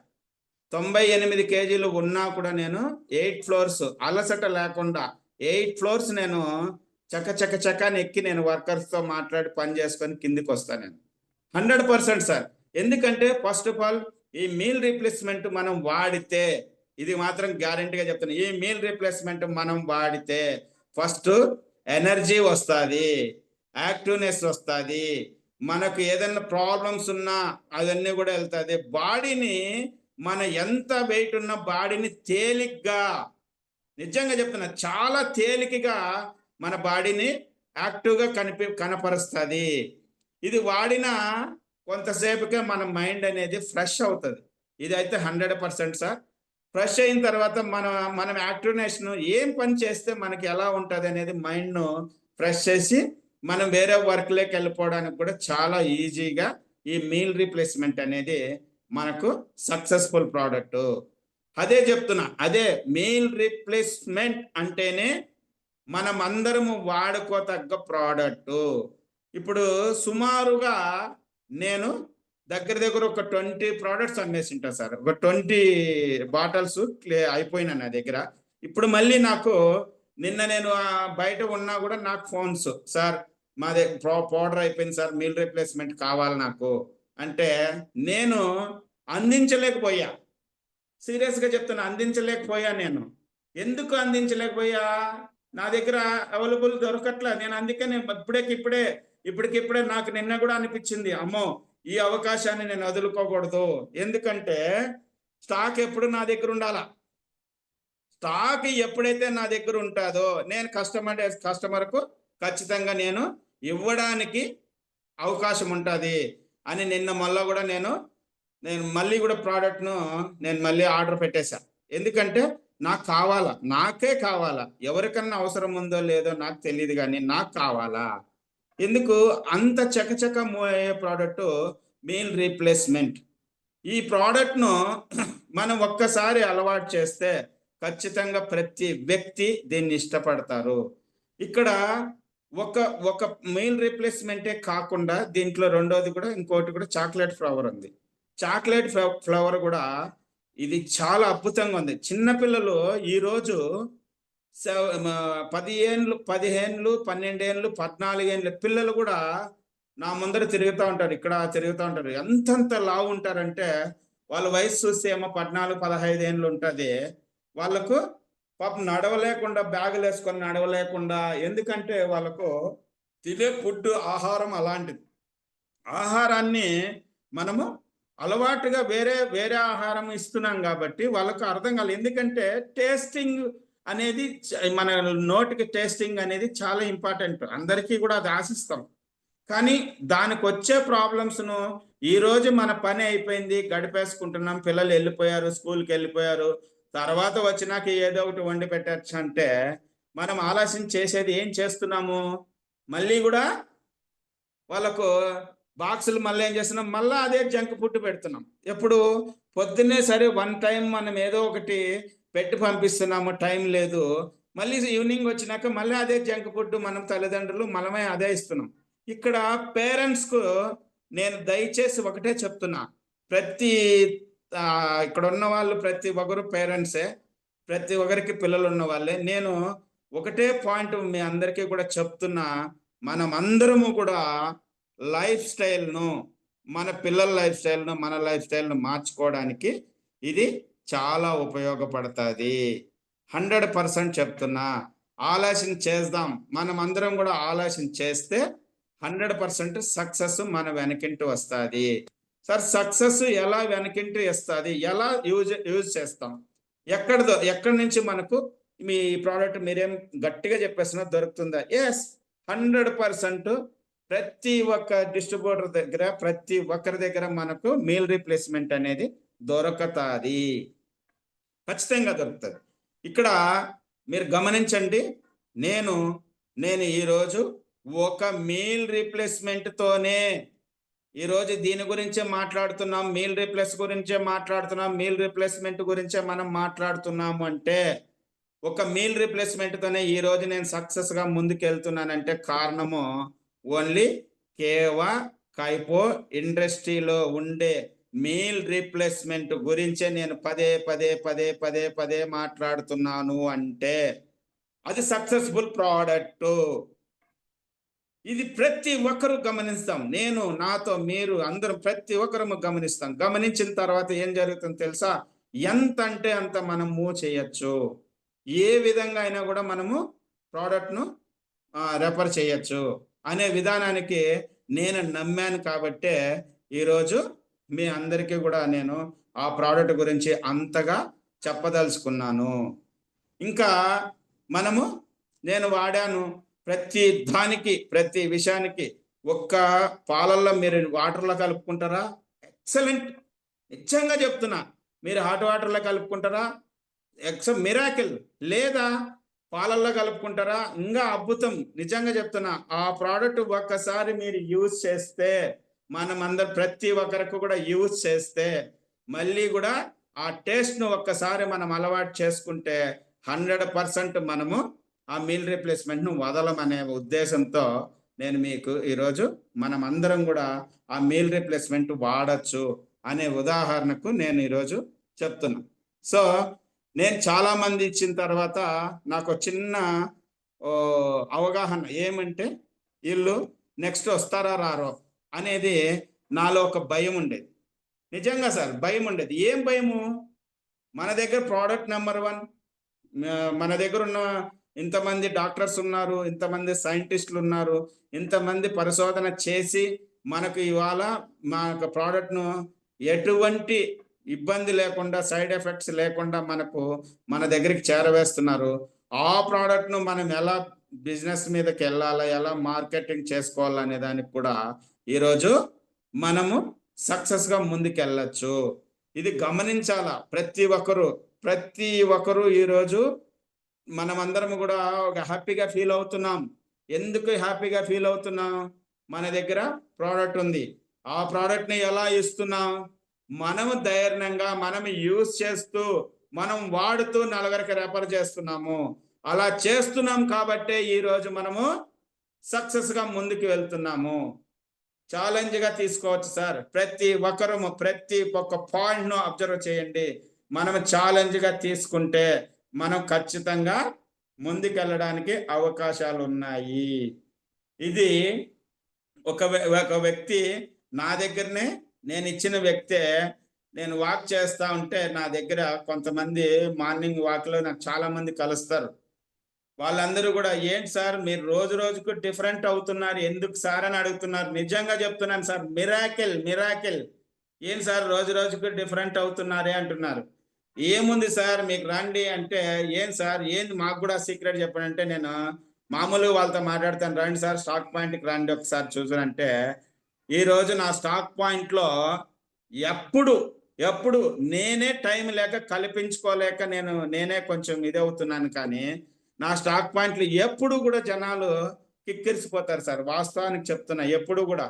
98 కేజీలు ఉన్నా కూడా నేను 8 ఫ్లోర్స్ అలసట లేకుండా 8 ఫ్లోర్స్ నేను చక్కని ఎక్కి నేను వర్కర్స్తో మాట్లాడి పని చేసుకొని కిందికి వస్తాను నేను 100% సార్. ఎందుకంటే ఫస్ట్ ఆఫ్ ఆల్ ఈ మీల్ రీప్లేస్మెంట్ మనం వాడితే, ఇది మాత్రం గ్యారంటీగా చెప్తాను, ఈ మీల్ రీప్లేస్మెంట్ మనం వాడితే ఫస్ట్ ఎనర్జీ వస్తుంది, యాక్టివ్నెస్ వస్తుంది, మనకు ఏదైనా ప్రాబ్లమ్స్ ఉన్నా అవన్నీ కూడా వెళ్తుంది. బాడీని మన ఎంత వెయిట్ ఉన్న బాడీని తేలిగ్గా, నిజంగా చెప్తున్నా, చాలా తేలికగా మన బాడీని యాక్టివ్గా కనపరుస్తుంది. ఇది వాడిన కొంతసేపుకే మన మైండ్ అనేది ఫ్రెష్ అవుతుంది. ఇది అయితే 100% సార్. ఫ్రెష్ అయిన తర్వాత మనం యాక్టివ్నెస్ ఏం పని చేస్తే మనకి ఎలా ఉంటుంది అనేది మైండ్ను ఫ్రెష్ చేసి మనం వేరే వర్క్లోకి వెళ్ళిపోవడానికి కూడా చాలా ఈజీగా ఈ మీల్ రీప్లేస్మెంట్ అనేది మనకు సక్సెస్ఫుల్ ప్రోడక్ట్. అదే చెప్తున్నా, అదే మీల్ రీప్లేస్మెంట్ అంటేనే మనం అందరము వాడుకోతగ్గ ప్రోడక్ట్. ఇప్పుడు సుమారుగా నేను దగ్గర ఒక 20 ప్రోడక్ట్స్ అమ్మేసి ఉంటాను సార్. ఒక 20 బాటిల్స్ అయిపోయినా నా దగ్గర. ఇప్పుడు మళ్ళీ నాకు నిన్న నేను బయట ఉన్నా కూడా నాకు ఫోన్స్, సార్ మా దగ్గర పౌడర్ అయిపోయింది సార్, మీల్ రీప్లేస్మెంట్ కావాలి నాకు అంటే నేను అందించలేకపోయా. సీరియస్గా చెప్తున్నా, అందించలేకపోయా. నేను ఎందుకు అందించలేకపోయా? నా దగ్గర అవైలబుల్ దొరకట్లే. నేను అందుకని ఇప్పటికిప్పుడే నాకు నిన్న కూడా అనిపించింది, అమ్మో ఈ అవకాశాన్ని నేను వదులుకోకూడదు. ఎందుకంటే స్టాక్ ఎప్పుడు నా దగ్గర ఉండాలా. స్టాక్ ఎప్పుడైతే నా దగ్గర ఉంటుందో నేను కస్టమర్కు ఖచ్చితంగా నేను ఇవ్వడానికి అవకాశం ఉంటుంది అని నిన్న మళ్ళీ కూడా నేను మళ్ళీ కూడా ప్రోడక్ట్ను నేను మళ్ళీ ఆర్డర్ పెట్టేశా. ఎందుకంటే నాకే కావాలా. ఎవరికన్నా అవసరం ఉందో లేదో నాకు తెలియదు, కానీ నాకు కావాలా. ఎందుకు అంత చకచక మూవ్ అయ్యే ప్రోడక్ట్ మీల్ రీప్లేస్మెంట్. ఈ ప్రోడక్ట్ను మనం ఒక్కసారి అలవాటు చేస్తే ఖచ్చితంగా ప్రతి వ్యక్తి దీన్ని ఇష్టపడతారు. ఇక్కడ ఒక మీల్ రీప్లేస్మెంటే కాకుండా దీంట్లో రెండోది కూడా ఇంకోటి కూడా చాక్లెట్ ఫ్లేవర్ ఉంది. చాక్లెట్ ఫ్లేవర్ కూడా ఇది చాలా అద్భుతంగా ఉంది. చిన్నపిల్లలు ఈరోజు 10 ఏళ్ళు 12 ఏళ్ళు 14 ఏళ్ళ పిల్లలు కూడా నా ముందర తిరుగుతూ ఉంటారు, ఇక్కడ తిరుగుతూ ఉంటారు. ఎంతంత లావు ఉంటారంటే వాళ్ళ వయసు చూస్తే ఏమో 14-15 ఏళ్ళు ఉంటుంది. వాళ్ళకు పాపం నడవలేకుండా, బ్యాగులు వేసుకొని నడవలేకుండా. ఎందుకంటే వాళ్ళకు తినే ఫుడ్ ఆహారం అలాంటిది. ఆహారాన్ని మనము అలవాటుగా వేరే ఆహారం ఇస్తున్నాం కాబట్టి వాళ్ళకు అర్థం కాలేదు. ఎందుకంటే టేస్టింగ్ అనేది, మన నోటికి టేస్టింగ్ అనేది చాలా ఇంపార్టెంట్. అందరికీ కూడా అది ఆశిస్తాం. కానీ దానికి వచ్చే ప్రాబ్లమ్స్ను ఈరోజు మన పని అయిపోయింది, గడిపేసుకుంటున్నాం, పిల్లలు వెళ్ళిపోయారు, స్కూల్కి వెళ్ళిపోయారు, తర్వాత వచ్చినాక ఏదో ఒకటి వండి పెట్టచ్చు అంటే మనం ఆలస్యం చేసేది ఏం చేస్తున్నాము? మళ్ళీ కూడా వాళ్ళకు బాక్సులు మళ్ళీ ఏం చేస్తున్నాం? మళ్ళీ అదే జంక్ ఫుడ్ పెడుతున్నాం. ఎప్పుడు పొద్దున్నే సరే 1 టైం మనం ఏదో ఒకటి పెట్టి పంపిస్తున్నాము, టైం లేదు. మళ్ళీ ఈవినింగ్ వచ్చినాక మళ్ళీ అదే జంక్ ఫుడ్ మనం తల్లిదండ్రులు మనమే అదే ఇస్తున్నాం. ఇక్కడ పేరెంట్స్కు నేను దయచేసి ఒకటే చెప్తున్నా, ఇక్కడ ఉన్న వాళ్ళు ప్రతి ఒక్కరు పేరెంట్సే, ప్రతి ఒక్కరికి పిల్లలు ఉన్న వాళ్ళే. నేను ఒకటే పాయింట్ మీ అందరికీ కూడా చెప్తున్నా, మనమందరము కూడా లైఫ్ స్టైల్ను, మన పిల్లల లైఫ్ స్టైల్ను, మన లైఫ్ స్టైల్ను మార్చుకోవడానికి ఇది చాలా ఉపయోగపడుతుంది. 100% చెప్తున్నా. ఆలోచన చేద్దాం. మనమందరం కూడా ఆలోచన చేస్తే 100% సక్సెస్ మన వెనకింటి వస్తుంది. సార్ సక్సెస్ ఎలా వెనకింటి వస్తుంది, ఎలా యూజ్ చేస్తాం, ఎక్కడి నుంచి మనకు మీ ప్రోడక్ట్ మీరేం గట్టిగా చెప్పేస్తున్నా దొరుకుతుందా? ఎస్, 100% ప్రతి ఒక్క డిస్ట్రిబ్యూటర్ దగ్గర, ప్రతి ఒక్కరి దగ్గర మనకు మీల్ రీప్లేస్మెంట్ అనేది దొరకతాది, ఖచ్చితంగా దొరుకుతుంది. ఇక్కడ మీరు గమనించండి, నేను ఈరోజు ఒక మీల్ రీప్లేస్మెంట్తోనే ఈరోజు దీని గురించే మాట్లాడుతున్నాం, మీల్ రీప్లేస్మెంట్ గురించే మనం మాట్లాడుతున్నాము అంటే, ఒక మీల్ రీప్లేస్మెంట్తోనే ఈరోజు నేను సక్సెస్గా ముందుకెళ్తున్నానంటే కారణము ఓన్లీ కేవా కైపో ఇండస్ట్రీలో ఉండే మీల్ రీప్లేస్మెంట్ గురించే నేను పదే మాట్లాడుతున్నాను అంటే అది సక్సెస్ఫుల్ ప్రోడక్ట్. ఇది ప్రతి ఒక్కరు గమనిస్తాం. నాతో మీరు అందరం ప్రతి ఒక్కరు గమనిస్తాం. గమనించిన తర్వాత ఏం జరుగుతుందో తెలుసా? ఎంత అంటే అంత మనం మూవ్ చేయొచ్చు. ఏ విధంగా అయినా కూడా మనము ప్రోడక్ట్ను రెఫర్ చేయొచ్చు అనే విధానానికి నేను నమ్మాను కాబట్టే ఈరోజు మీ అందరికీ కూడా నేను ఆ ప్రోడక్ట్ గురించి అంతగా చెప్పదలుచుకున్నాను. ఇంకా నేను వాడాను ప్రతి దానికి, ప్రతి విషయానికి. ఒక్క పాలల్లో మీరు వాటర్లో కలుపుకుంటారా? ఎక్సలెంట్, నిజంగా చెప్తున్నా. మీరు హాట్ వాటర్లో కలుపుకుంటారా? మిరాకిల్. లేదా పాలల్లో కలుపుకుంటారా? ఇంకా అద్భుతం. నిజంగా చెప్తున్నా, ఆ ప్రోడక్ట్ ఒక్కసారి మీరు యూజ్ చేస్తే, మనమందరం ప్రతి ఒక్కరికి కూడా యూజ్ చేస్తే, మళ్ళీ కూడా ఆ టేస్ట్ను ఒక్కసారి మనం అలవాటు చేసుకుంటే 100% మనము ఆ మీల్ రీప్లేస్మెంట్ను వదలమనే ఉద్దేశంతో నేను మీకు ఈరోజు మనమందరం కూడా ఆ మీల్ రీప్లేస్మెంట్ వాడచ్చు అనే ఉదాహరణకు నేను ఈరోజు చెప్తున్నా. సో నేను చాలా మంది ఇచ్చిన తర్వాత నాకు చిన్న అవగాహన ఏమంటే, వీళ్ళు నెక్స్ట్ వస్తారా రారో అనేది నాలో ఒక భయం ఉండేది. నిజంగా సార్ భయం ఉండేది. ఏం భయము? మన దగ్గర ప్రోడక్ట్ నెంబర్ 1, మన దగ్గర ఉన్న ఇంతమంది డాక్టర్స్ ఉన్నారు, ఇంతమంది సైంటిస్టులు ఉన్నారు, ఇంతమంది పరిశోధన చేసి మనకు ఇవాళ మన ప్రోడక్ట్ను ఎటువంటి ఇబ్బంది లేకుండా, సైడ్ ఎఫెక్ట్స్ లేకుండా మన దగ్గరికి చేరవేస్తున్నారు. ఆ ప్రోడక్ట్ను మనం ఎలా బిజినెస్ మీదకి వెళ్ళాలా, ఎలా మార్కెటింగ్ చేసుకోవాలనే దానికి కూడా ఈరోజు మనము సక్సెస్గా ముందుకెళ్ళచ్చు. ఇది గమనించాలా ప్రతి ఒక్కరు. ఈరోజు మనమందరం కూడా ఒక హ్యాపీగా ఫీల్ అవుతున్నాం. ఎందుకు హ్యాపీగా ఫీల్ అవుతున్నాం? మన దగ్గర ప్రోడక్ట్ ఉంది. ఆ ప్రోడక్ట్ని ఎలా ఇస్తున్నాం? మనము ధైర్యంగా, మనం యూజ్ చేస్తూ, మనం వాడుతూ నలుగురికి రెఫర్ చేస్తున్నాము. అలా చేస్తున్నాం కాబట్టే ఈరోజు మనము సక్సెస్గా ముందుకు వెళ్తున్నాము. ఛాలెంజ్గా తీసుకోవచ్చు సార్. ప్రతి ఒక్క పాయింట్ను అబ్జర్వ్ చేయండి. మనం ఛాలెంజ్గా తీసుకుంటే మనం ఖచ్చితంగా ముందుకెళ్ళడానికి అవకాశాలు ఉన్నాయి. ఇది ఒక వ్యక్తి నా దగ్గరనే, నేను ఇచ్చిన వ్యక్తే. నేను వాక్ చేస్తా ఉంటే నా దగ్గర కొంతమంది మార్నింగ్ వాక్లో నాకు చాలా మంది కలుస్తారు. వాళ్ళందరూ కూడా, ఏంటి సార్ మీరు రోజుకు డిఫరెంట్ అవుతున్నారు, ఎందుకు సార్ అని అడుగుతున్నారు. నిజంగా చెప్తున్నాను సార్, మిరాకిల్. ఏం సార్ రోజుకు డిఫరెంట్ అవుతున్నారే అంటున్నారు. ఏముంది సార్ మీకు రండి అంటే, ఏం సార్ ఏంది మాకు కూడా సీక్రెట్ చెప్పండి అంటే, నేను మామూలుగా వాళ్ళతో మాట్లాడతాను. రండి సార్ స్టాక్ పాయింట్కి రండి ఒకసారి చూసారంటే, ఈరోజు నా స్టాక్ పాయింట్లో ఎప్పుడు నేనే టైం లేక కల్పించుకోలేక నేనే కొంచెం ఇదవుతున్నాను. కానీ నా స్టాక్ పాయింట్లు ఎప్పుడు కూడా జనాలు కిక్కిరిసిపోతారు సార్. వాస్తవానికి చెప్తున్నా, ఎప్పుడు కూడా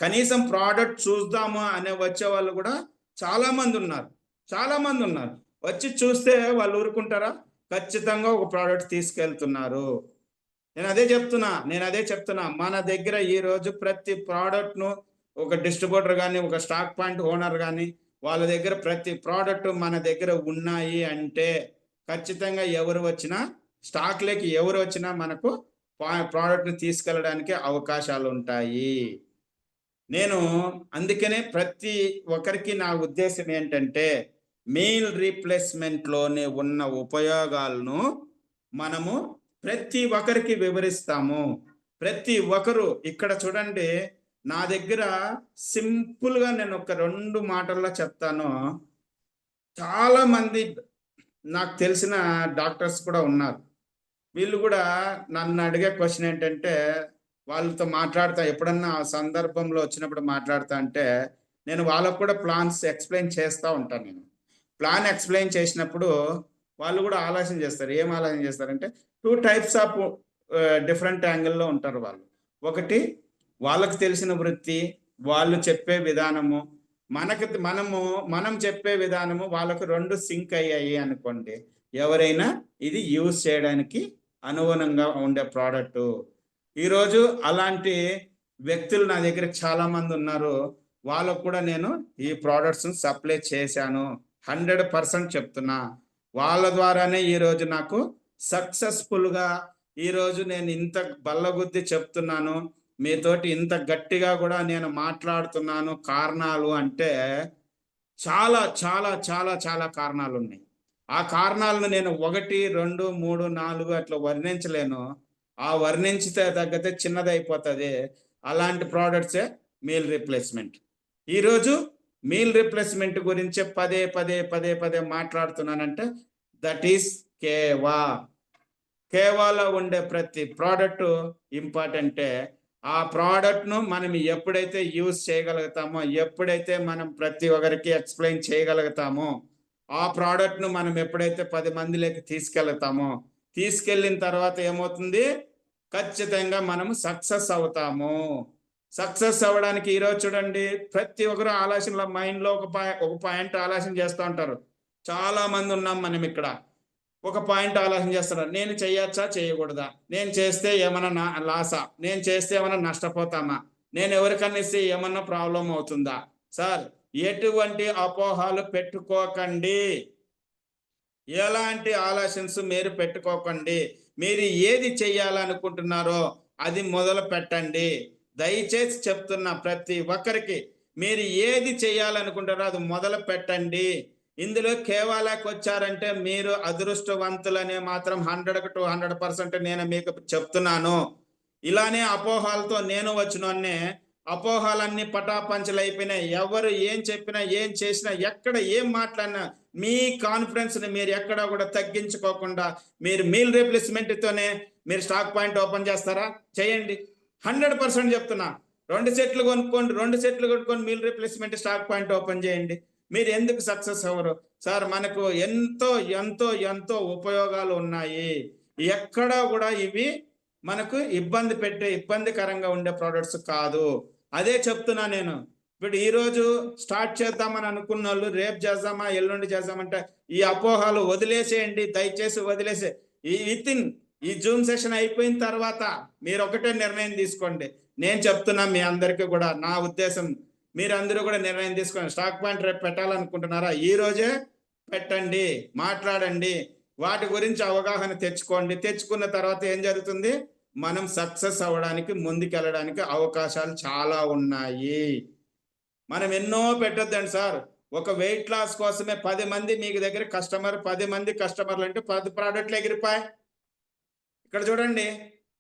కనీసం ప్రోడక్ట్ చూద్దాము అనే వచ్చే వాళ్ళు కూడా చాలా మంది ఉన్నారు. వచ్చి చూస్తే వాళ్ళు ఊరుకుంటారా? ఖచ్చితంగా ఒక ప్రోడక్ట్ తీసుకెళ్తున్నారు. నేను అదే చెప్తున్నా. మన దగ్గర ఈరోజు ప్రతి ప్రోడక్ట్ను ఒక డిస్ట్రిబ్యూటర్ కానీ, ఒక స్టాక్ పాయింట్ ఓనర్ కానీ, వాళ్ళ దగ్గర ప్రతి ప్రోడక్ట్ మన దగ్గర ఉన్నాయి అంటే ఖచ్చితంగా ఎవరు వచ్చినా మనకు ప్రోడక్ట్ని తీసుకెళ్ళడానికి అవకాశాలు ఉంటాయి. నేను అందుకనే ప్రతి ఒక్కరికి నా ఉద్దేశం ఏంటంటే, మీల్ రీప్లేస్మెంట్లోనే ఉన్న ఉపయోగాలను మనము ప్రతి ఒక్కరికి వివరిస్తాము. ప్రతి ఒక్కరు ఇక్కడ చూడండి, నా దగ్గర సింపుల్గా నేను ఒక 2 మాటల్లో చెప్తాను. చాలా మంది నాకు తెలిసిన డాక్టర్స్ కూడా ఉన్నారు. వీళ్ళు కూడా నన్ను అడిగే క్వశ్చన్ ఏంటంటే, వాళ్ళతో మాట్లాడతా ఎప్పుడన్నా ఆ సందర్భంలో వచ్చినప్పుడు మాట్లాడతా అంటే, నేను వాళ్ళకు కూడా ప్లాన్స్ ఎక్స్‌ప్లెయిన్ చేస్తా ఉంటాను నేను. ప్లాన్ ఎక్స్‌ప్లెయిన్ చేసినప్పుడు వాళ్ళు కూడా ఆలోచన చేస్తారు. ఏం ఆలోచన చేస్తారంటే 2 టైప్స్ ఆఫ్ డిఫరెంట్ యాంగిల్‌లో ఉంటారు వాళ్ళు. ఒకటి వాళ్ళకి తెలిసిన వృత్తి, వాళ్ళు చెప్పే విధానము, మనం చెప్పే విధానము వాళ్ళకు 2 సింక్ అయ్యాయి అనుకోండి. ఎవరైనా ఇది యూజ్ చేయడానికి అనుగుణంగా ఉండే ప్రోడక్టు. ఈరోజు అలాంటి వ్యక్తులు నా దగ్గర చాలా మంది ఉన్నారు. వాళ్ళకు కూడా నేను ఈ ప్రోడక్ట్స్‌ని సప్లై చేశాను. 100% చెప్తున్నా. వాళ్ళ ద్వారానే ఈరోజు నాకు సక్సెస్‌ఫుల్‌గా ఈరోజు నేను ఇంత బల్లగుద్ది చెప్తున్నాను. మీతోటి ఇంత గట్టిగా కూడా నేను మాట్లాడుతున్నాను. కారణాలు అంటే చాలా, చాలా, చాలా, చాలా కారణాలున్నాయి. ఆ కారణాలను నేను 1, 2, 3, 4 అట్లా వర్ణించలేను. ఆ వర్ణించితే తగ్గితే చిన్నదైపోతది. అలాంటి ప్రోడక్ట్సే మీల్ రీప్లేస్‌మెంట్. ఈరోజు మీల్ రీప్లేస్‌మెంట్ గురించే పదే మాట్లాడుతున్నానంటే దట్ ఈస్ కేవా. కేవాలో ఉండే ప్రతి ప్రోడక్టు ఇంపార్టెంటే. ఆ ప్రోడక్ట్‌ను మనం ఎప్పుడైతే యూజ్ చేయగలుగుతామో, ఎప్పుడైతే మనం ప్రతి ఒక్కరికి ఎక్స్‌ప్లెయిన్ చేయగలుగుతామో, ఆ ప్రోడక్ట్‌ను మనం ఎప్పుడైతే 10 మందిలోకి తీసుకెళ్తామో, తీసుకెళ్ళిన తర్వాత ఏమవుతుంది? ఖచ్చితంగా మనము సక్సెస్ అవుతాము. సక్సెస్ అవ్వడానికి ఈరోజు చూడండి, ప్రతి ఒక్కరు ఆలోచనలో మైండ్‌లో ఒక పాయింట్ ఆలోచన చేస్తా ఉంటారు. చాలా మంది ఉన్నాం మనం ఇక్కడ. ఒక పాయింట్ ఆలోచన చేస్తున్నారు. నేను చేయొచ్చా? చేయకూడదా? నేను చేస్తే ఏమన్నా లాసా? నేను చేస్తే ఏమన్నా నష్టపోతామా? నేను ఎవరికన్నా ఇస్తే ఏమన్నా ప్రాబ్లమ్ అవుతుందా? సార్, ఎటువంటి అపోహలు పెట్టుకోకండి. ఎలాంటి ఆలోచనస్ మీరు పెట్టుకోకండి. మీరు ఏది చేయాలనుకుంటున్నారో అది మొదలు పెట్టండి. దయచేసి చెప్తున్నా ప్రతి ఒక్కరికి, మీరు ఏది చేయాలనుకుంటారో అది మొదలు పెట్టండి. ఇందులో కేవలాకి వచ్చారంటే మీరు అదృష్టవంతులనే మాత్రం 100% నేను మీకు చెప్తున్నాను. ఇలానే అపోహలతో నేను వచ్చినోన్నే. అపోహలన్నీ పటాపంచలైపోయినాయి. ఎవరు ఏం చెప్పినా, ఏం చేసినా, ఎక్కడ ఏం మాట్లాడినా మీ కాన్ఫిడెన్స్‌ని మీరు ఎక్కడా కూడా తగ్గించుకోకుండా మీరు మీల్ రీప్లేస్‌మెంట్‌తోనే మీరు స్టాక్ పాయింట్ ఓపెన్ చేస్తారా? చేయండి. 100% చెప్తున్నా. 2 సెట్లు కొనుక్కోండి. 2 సెట్లు కొనుక్కొని meal replacement stock point open చేయండి. మీరు ఎందుకు సక్సెస్ అవ్వరు? సార్, మనకు ఎంతో ఉపయోగాలు ఉన్నాయి. ఎక్కడా కూడా ఇవి మనకు ఇబ్బందికరంగా ఉండే ప్రొడక్ట్స్ కాదు. అదే చెప్తున్నా నేను. ఇప్పుడు ఈరోజు స్టార్ట్ చేద్దామని అనుకున్నోళ్ళు రేపు చేద్దామా, ఎల్లుండి చేద్దామంటే ఈ అపోహలు వదిలేసేయండి. దయచేసి వదిలేసే ఈ జూమ్ సెషన్ అయిపోయిన తర్వాత మీరు ఒకటే నిర్ణయం తీసుకోండి. నేను చెప్తున్నా మీ అందరికీ కూడా నా ఉద్దేశం, మీరందరూ కూడా నిర్ణయం తీసుకోండి. స్టాక్ పాయింట్ రేపు పెట్టాలనుకుంటున్నారా? ఈ రోజే పెట్టండి, మాట్లాడండి, వాటి గురించి అవగాహన తెచ్చుకోండి. తెచ్చుకున్న తర్వాత ఏం జరుగుతుంది? మనం సక్సెస్ అవ్వడానికి, ముందుకెళ్ళడానికి అవకాశాలు చాలా ఉన్నాయి. మనం ఎన్నో పెట్టొద్దండి సార్. ఒక వెయిట్ లాస్ కోసమే 10 మంది మీకు దగ్గర 10 మంది కస్టమర్లు అంటే 10 ప్రోడక్ట్లు ఎగిరిపాయి. ఇక్కడ చూడండి,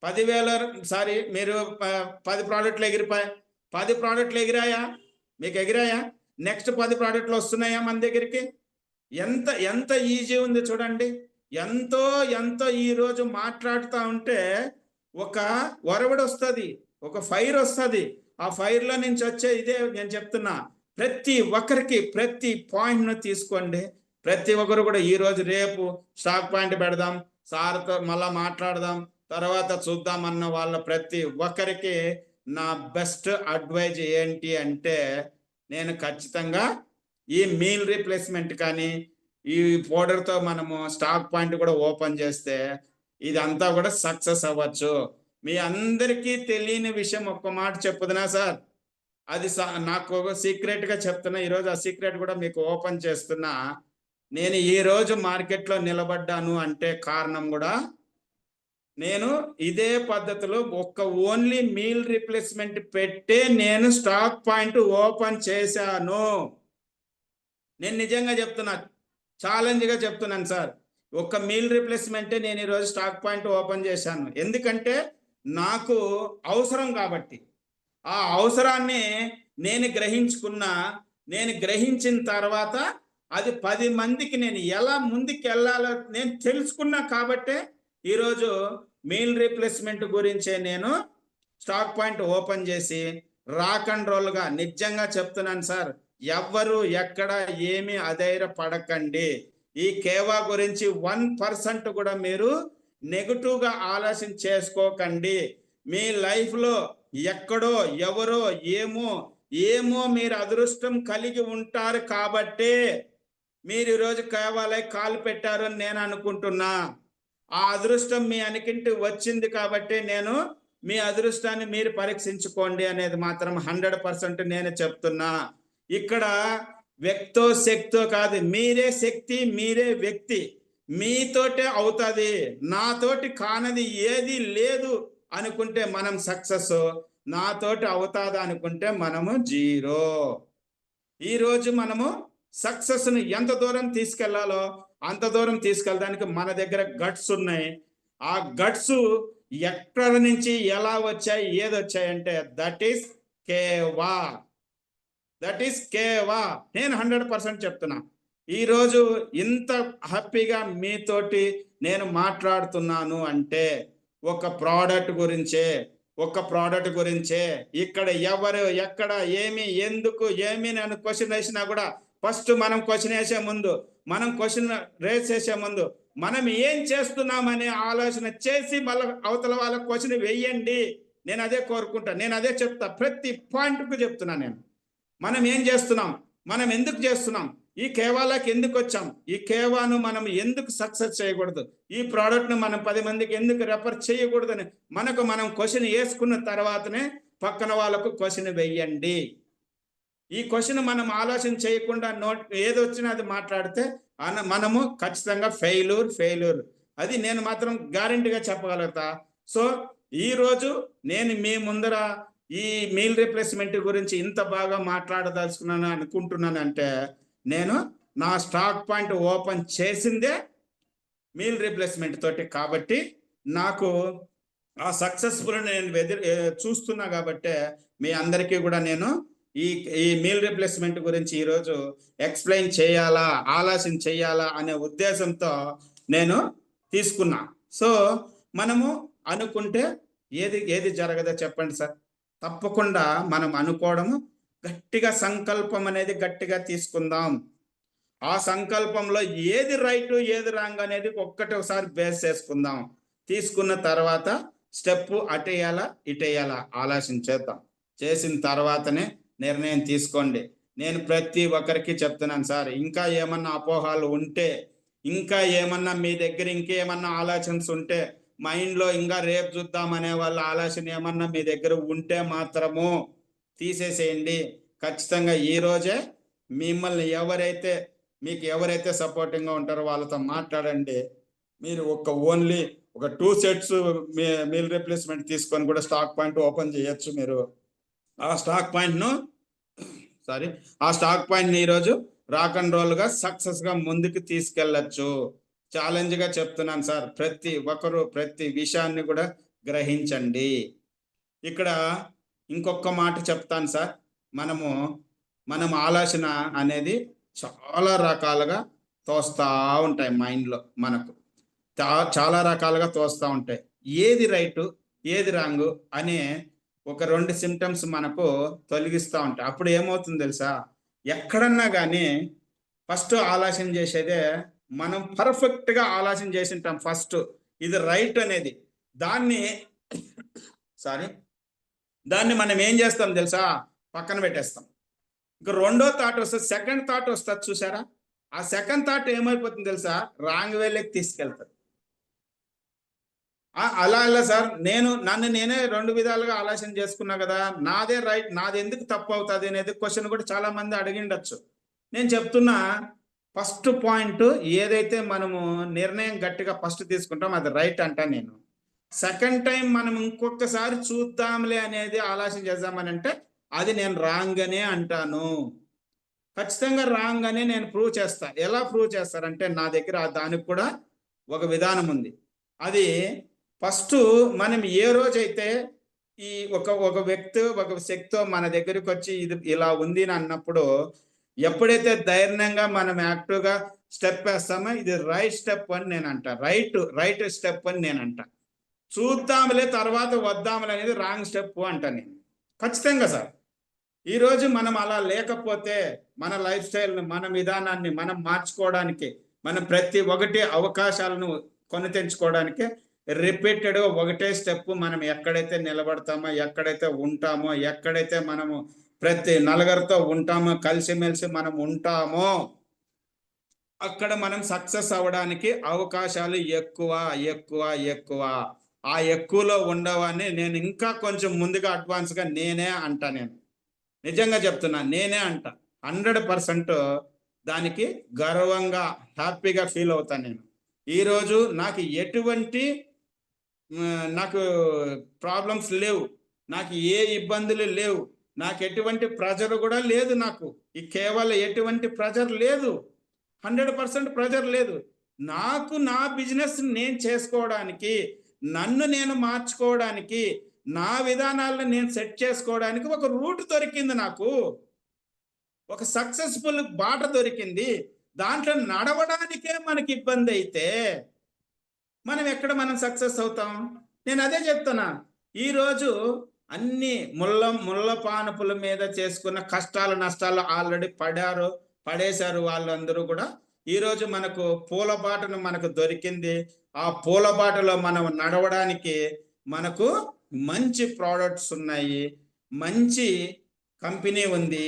10,000 మీరు 10 ప్రోడక్ట్లు ఎగిరిపాయి. 10 ప్రోడక్ట్లు ఎగిరాయా? మీకు ఎగిరాయా? నెక్స్ట్ 10 ప్రోడక్ట్లు వస్తున్నాయా మన దగ్గరికి? ఎంత ఈజీ ఉంది చూడండి. ఎంతో ఈరోజు మాట్లాడుతూ ఉంటే ఒక ఒరవడి వస్తుంది, ఒక ఫైర్ వస్తుంది. ఆ ఫైర్లో నుంచి వచ్చే ఇదే నేను చెప్తున్నా. ప్రతి ఒక్కరికి ప్రతి పాయింట్ను తీసుకోండి. ప్రతి ఒక్కరు కూడా ఈరోజు రేపు స్టాక్ పాయింట్ పెడదాం, సార్తో మళ్ళా మాట్లాడదాం, తర్వాత చూద్దామన్న వాళ్ళ ప్రతి ఒక్కరికి నా బెస్ట్ అడ్వైజ్ ఏంటి అంటే, నేను ఖచ్చితంగా ఈ మీల్ రీప్లేస్మెంట్ కానీ ఈ పౌడర్తో మనము స్టాక్ పాయింట్ కూడా ఓపెన్ చేస్తే ఇదంతా కూడా సక్సెస్ అవ్వచ్చు. మీ అందరికీ తెలియని విషయం ఒక్క మాట చెప్పుదునా సార్? అది నాకు ఒక సీక్రెట్గా చెప్తున్నా. ఈరోజు ఆ సీక్రెట్ కూడా మీకు ఓపెన్ చేస్తున్నా. నేను ఈరోజు మార్కెట్లో నిలబడ్డాను అంటే కారణం కూడా నేను ఇదే పద్ధతిలో ఓన్లీ మీల్ రీప్లేస్మెంట్ పెట్టే నేను స్టాక్ పాయింట్ ఓపెన్ చేశాను. నేను నిజంగా చెప్తున్నా, ఛాలెంజ్గా చెప్తున్నాను సార్. ఒక్క మీల్ రీప్లేస్మెంటే నేను ఈరోజు స్టాక్ పాయింట్ ఓపెన్ చేశాను. ఎందుకంటే నాకు అవసరం కాబట్టి. ఆ అవసరాన్ని నేను గ్రహించిన తర్వాత అది 10 మందికి నేను ఎలా ముందుకు వెళ్ళాలో నేను తెలుసుకున్నా కాబట్టే ఈరోజు మీల్ రీప్లేస్మెంట్ గురించే నేను స్టాక్ పాయింట్ ఓపెన్ చేసి రాక్ అండ్ రోల్గా నిజంగా చెప్తున్నాను సార్. ఎవ్వరు ఎక్కడ ఏమి అధైర్యపడకండి. ఈ కేవా గురించి 1% కూడా మీరు నెగటివ్గా ఆలోచన చేసుకోకండి. మీ లైఫ్లో ఎక్కడో ఎవరో ఏమో మీరు అదృష్టం కలిగి ఉంటారు కాబట్టే మీరు ఈరోజు కేవాలై కాలు పెట్టారు అని నేను అనుకుంటున్నా. ఆ అదృష్టం మీ అనికింటి వచ్చింది కాబట్టి నేను మీ అదృష్టాన్ని మీరు పరీక్షించుకోండి అనేది మాత్రం 100% నేను చెప్తున్నా. ఇక్కడ వ్యక్తో శక్తో కాదు, మీరే శక్తి, మీరే వ్యక్తి. మీతోటే అవుతుంది. నాతోటి కానది ఏది లేదు అనుకుంటే మనం సక్సెస్, నాతోటి అవుతాదా అనుకుంటే మనము జీరో. ఈరోజు మనము సక్సెస్ను ఎంత దూరం తీసుకెళ్లాలో అంత దూరం తీసుకెళ్ళడానికి మన దగ్గర గట్స్ ఉన్నాయి. ఆ గట్స్ ఎక్కడ నుంచి ఎలా వచ్చాయి, ఏది వచ్చాయంటే దట్ ఈస్ కేవా. నేను 100% చెప్తున్నా. ఈరోజు ఇంత హ్యాపీగా మీతోటి నేను మాట్లాడుతున్నాను అంటే ఒక ప్రోడక్ట్ గురించే. ఇక్కడ ఎవరు ఎక్కడ ఏమి ఎందుకు ఏమి నేను క్వశ్చన్ వేసినా కూడా ఫస్ట్ మనం క్వశ్చన్ వేసే ముందు, మనం క్వశ్చన్ రేస్ చేసే ముందు మనం ఏం చేస్తున్నామనే ఆలోచన చేసి మళ్ళీ అవతల వాళ్ళ క్వశ్చన్ వేయండి. నేను అదే కోరుకుంటా, నేను అదే చెప్తా. ప్రతి పాయింట్కు చెప్తున్నా నేను. మనం ఏం చేస్తున్నాం, మనం ఎందుకు చేస్తున్నాం, ఈ కేవాలకు ఎందుకు వచ్చాం, ఈ కేవాను మనం ఎందుకు సక్సెస్ చేయకూడదు, ఈ ప్రోడక్ట్ను మనం 10 మందికి ఎందుకు రెఫర్ చేయకూడదని మనం క్వశ్చన్ వేసుకున్న తర్వాతనే పక్కన వాళ్ళకు క్వశ్చన్ వెయ్యండి. ఈ క్వశ్చన్ మనం ఆలోచన చేయకుండా ఏది వచ్చినా అది మాట్లాడితే మనము ఖచ్చితంగా ఫెయిల్యూర్. అది నేను మాత్రం గ్యారెంటీగా చెప్పగలుగుతా. సో ఈరోజు నేను మీ ముందర ఈ మీల్ రీప్లేస్మెంట్ గురించి ఇంత బాగా మాట్లాడదలుచుకున్నాను అనుకుంటున్నానంటే నేను నా స్టాక్ పాయింట్ ఓపెన్ చేసిందే మీల్ రీప్లేస్మెంట్ తోటి. కాబట్టి నాకు ఆ సక్సెస్ఫుల్ నేను చూస్తున్నా కాబట్టి మీ అందరికీ కూడా నేను ఈ మీల్ రీప్లేస్మెంట్ గురించి ఈరోజు ఎక్స్ప్లెయిన్ చేయాలా, ఆలోచన చేయాలా అనే ఉద్దేశంతో నేను తీసుకున్నా. సో మనము అనుకుంటే ఏది జరగదో చెప్పండి సార్. తప్పకుండా మనం అనుకోవడము, గట్టిగా సంకల్పం అనేది గట్టిగా తీసుకుందాం. ఆ సంకల్పంలో ఏది రైట్ ఏది రాంగ్ అనేది ఒకసారి బేస్ చేసుకుందాం. తీసుకున్న తర్వాత స్టెప్ అటేయాలా ఇటేయాలా ఆలోచించేద్దాం. చేసిన తర్వాతనే నిర్ణయం తీసుకోండి. నేను ప్రతి ఒక్కరికి చెప్తున్నాను సార్. ఇంకా ఏమన్నా అపోహాలు ఉంటే, ఇంకా ఏమన్నా మీ దగ్గర ఇంకేమన్నా ఆలోచనలు ఉంటే, మైండ్లో ఇంకా రేపు చూద్దామనే వాళ్ళ ఆలోచన ఏమన్నా మీ దగ్గర ఉంటే మాత్రము తీసేసేయండి. ఖచ్చితంగా ఈరోజే మిమ్మల్ని మీకు ఎవరైతే సపోర్టింగ్గా ఉంటారో వాళ్ళతో మాట్లాడండి. మీరు ఓన్లీ ఒక 2 sets మీల్ రీప్లేస్మెంట్ తీసుకొని కూడా స్టాక్ పాయింట్ ఓపెన్ చేయొచ్చు. మీరు ఆ స్టాక్ పాయింట్ని ఈరోజు రాక్ అండ్ రోల్గా సక్సెస్గా ముందుకు తీసుకెళ్ళచ్చు. ఛాలెంజ్గా చెప్తున్నాను సార్. ప్రతి ఒక్కరు ప్రతి విషయాన్ని కూడా గ్రహించండి. ఇక్కడ ఇంకొక మాట చెప్తాను సార్. మనం ఆలోచన అనేది చాలా రకాలుగా తోస్తూ ఉంటాయి మైండ్లో. మనకు చాలా రకాలుగా తోస్తూ ఉంటాయి. ఏది రైటు ఏది రాంగు అనే ఒక 2 సిమ్టమ్స్ మనకు తొలగిస్తూ ఉంటాయి. అప్పుడు ఏమవుతుంది తెలుసా, ఎక్కడన్నా కానీ ఫస్ట్ ఆలోచన చేసేదే మనం పర్ఫెక్ట్గా ఆలోచన చేసి ఉంటాం. ఫస్ట్ ఇది రైట్ అనేది దాన్ని మనం ఏం చేస్తాం తెలుసా, పక్కన పెట్టేస్తాం. ఇంకా రెండో థాట్ వస్తుంది, సెకండ్ థాట్ వస్తుంది చూసారా. ఆ సెకండ్ థాట్ ఏమైపోతుంది తెలుసా, రాంగ్ వేలోకి తీసుకెళ్తారు. అలా సార్, నన్ను నేనే 2 విధాలుగా ఆలోచన చేసుకున్నా కదా, నాదే రైట్, నాది ఎందుకు తప్పు అవుతుంది అనేది క్వశ్చన్ కూడా చాలా మంది అడిగిండొచ్చు. నేను చెప్తున్నా, ఫస్ట్ పాయింట్ ఏదైతే మనము నిర్ణయం గట్టిగా ఫస్ట్ తీసుకుంటాం అది రైట్ అంటా నేను. సెకండ్ టైం మనం ఇంకొకసారి చూద్దాంలే అనేది ఆలోచన చేద్దామని అంటే అది నేను రాంగ్ అనే అంటాను. ఖచ్చితంగా రాంగ్ అని నేను ప్రూవ్ చేస్తా. ఎలా ప్రూవ్ చేస్తారంటే నా దగ్గర దానికి కూడా ఒక విధానం ఉంది. అది ఫస్ట్ మనం ఏ రోజైతే ఈ ఒక వ్యక్తి ఒక శక్తితో మన దగ్గరికి వచ్చి ఇది ఇలా ఉంది అని అన్నప్పుడు ఎప్పుడైతే ధైర్యంగా మనం యాక్టివ్గా స్టెప్ వేస్తామో ఇది రైట్ స్టెప్ అని నేను అంట. రైట్ స్టెప్ అని నేను అంట. చూద్దాంలే తర్వాత వద్దాంలే అనేది రాంగ్ స్టెప్ అంట నేను. ఖచ్చితంగా సార్. ఈరోజు మనం అలా లేకపోతే మన లైఫ్ స్టైల్ని మన విధానాన్ని మనం మార్చుకోవడానికి మనం ప్రతి ఒక్కటి అవకాశాలను కొని తెంచుకోవడానికి రిపీటెడ్గా ఒకటే స్టెప్ మనం ఎక్కడైతే నిలబడతామో ఎక్కడైతే ఉంటామో ఎక్కడైతే మనము ప్రతి నలుగురితో ఉంటామో కలిసిమెలిసి మనం ఉంటామో అక్కడ మనం సక్సెస్ అవ్వడానికి అవకాశాలు ఎక్కువ ఎక్కువ ఎక్కువ. ఆ ఎక్కువలో ఉండవని నేను ఇంకా కొంచెం ముందుగా అడ్వాన్స్గా నేనే అంటా. నేను నిజంగా చెప్తున్నా, నేనే అంట. 100% దానికి గర్వంగా హ్యాపీగా ఫీల్ అవుతాను నేను. ఈరోజు నాకు ఎటువంటి నాకు ప్రాబ్లమ్స్ లేవు, నాకు ఏ ఇబ్బందులు లేవు, నాకు ఎటువంటి ప్రెజర్ కూడా లేదు. నాకు ఈ కేవలం ఎటువంటి ప్రెజర్ లేదు, 100% ప్రెజర్ లేదు. నాకు నా బిజినెస్ నేను చేసుకోవడానికి, నన్ను నేను మార్చుకోవడానికి, నా విధానాలను నేను సెట్ చేసుకోవడానికి ఒక రూట్ దొరికింది. నాకు ఒక సక్సెస్ఫుల్ బాట దొరికింది. దాంట్లో నడవడానికే మనకి ఇబ్బంది అయితే మనం ఎక్కడ మనం సక్సెస్ అవుతాం? నేను అదే చెప్తున్నా. ఈరోజు అన్ని ముళ్ళ పానుపుల మీద చేసుకున్న కష్టాలు నష్టాలు ఆల్రెడీ పడేశారు వాళ్ళందరూ కూడా. ఈరోజు మనకు పూలబాటను మనకు దొరికింది. ఆ పూలబాటలో మనం నడవడానికి మనకు మంచి ప్రోడక్ట్స్ ఉన్నాయి, మంచి కంపెనీ ఉంది.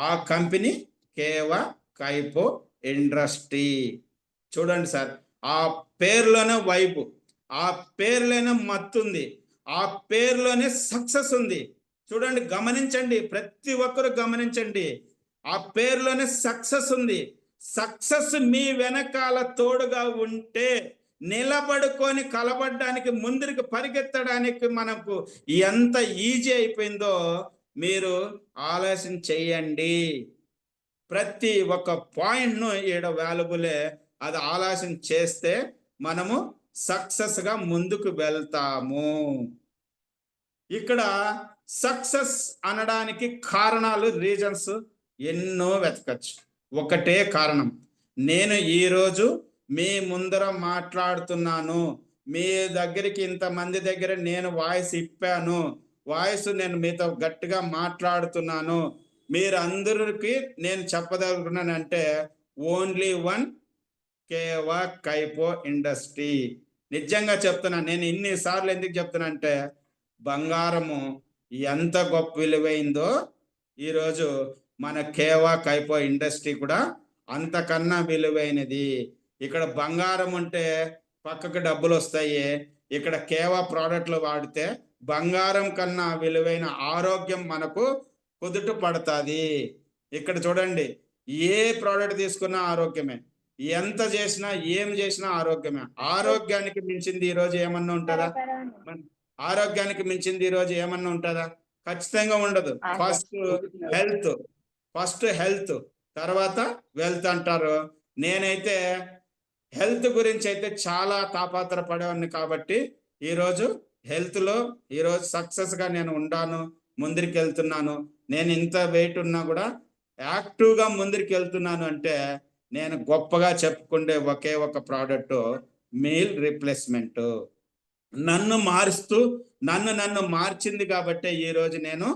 ఆ కంపెనీ కేవా కైపో ఇండస్ట్రీ. చూడండి సార్, ఆ పేరులోనే వైబు, ఆ పేరులోనే మత్తుంది, ఆ పేరులోనే సక్సెస్ ఉంది. చూడండి, గమనించండి, ప్రతి ఒక్కరు గమనించండి. ఆ పేరులోనే సక్సెస్ ఉంది. సక్సెస్ మీ వెనకాల తోడుగా ఉంటే నిలబడుకొని కలబడడానికి ముందుకు పరిగెత్తడానికి మనకు ఎంత ఈజీ అయిపోయిందో మీరు ఆలోచన చెయ్యండి. ప్రతి ఒక్క పాయింట్ను ఈడ వాల్యుబులే. అది ఆలోచన చేస్తే మనము సక్సెస్గా ముందుకు వెళ్తాము. ఇక్కడ సక్సెస్ అనడానికి కారణాలు, రీజన్స్ ఎన్నో వెతకచ్చు. ఒకటే కారణం, నేను ఈరోజు మీ ముందర మాట్లాడుతున్నాను, మీ దగ్గరికి ఇంతమంది దగ్గర నేను వాయిస్ ఇప్పాను, వాయిస్ నేను మీతో గట్టిగా మాట్లాడుతున్నాను, మీరందరికీ నేను చెప్పదలుచుకున్నానంటే ఓన్లీ వన్, కేవా కైపో ఇండస్ట్రీ. నిజంగా చెప్తున్నా. నేను ఇన్నిసార్లు ఎందుకు చెప్తున్నా అంటే బంగారము ఎంత గొప్ప విలువైందో ఈరోజు మన కేవా కైపో ఇండస్ట్రీ కూడా అంతకన్నా విలువైనది. ఇక్కడ బంగారం ఉంటే పక్కకు డబ్బులు వస్తాయి, ఇక్కడ కేవా ప్రోడక్ట్లు వాడితే బంగారం కన్నా విలువైన ఆరోగ్యం మనకు కుదుట పడుతుంది. ఇక్కడ చూడండి, ఏ ప్రోడక్ట్ తీసుకున్నా ఆరోగ్యమే, ఎంత చేసినా ఏం చేసినా ఆరోగ్యమే. ఆరోగ్యానికి మించింది ఈరోజు ఏమన్నా ఉంటుందా? ఆరోగ్యానికి మించింది ఈరోజు ఏమన్నా ఉంటుందా? ఖచ్చితంగా ఉండదు. ఫస్ట్ హెల్త్ తర్వాత వెల్త్ అంటారు. నేనైతే హెల్త్ గురించి అయితే చాలా తాపత్రపడేవాడిని కాబట్టి ఈరోజు హెల్త్లో ఈరోజు సక్సెస్గా నేను ఉన్నాను, ముందరికి వెళ్తున్నాను. నేను ఇంత వెయిట్ ఉన్నా కూడా యాక్టివ్గా ముందరికి వెళ్తున్నాను అంటే నేను గొప్పగా చెప్పుకుంటే ఒకే ఒక ప్రోడక్ట్, మీల్ రీప్లేస్మెంట్. నన్ను మారుస్తూ నన్ను మార్చింది కాబట్టి ఈరోజు నేను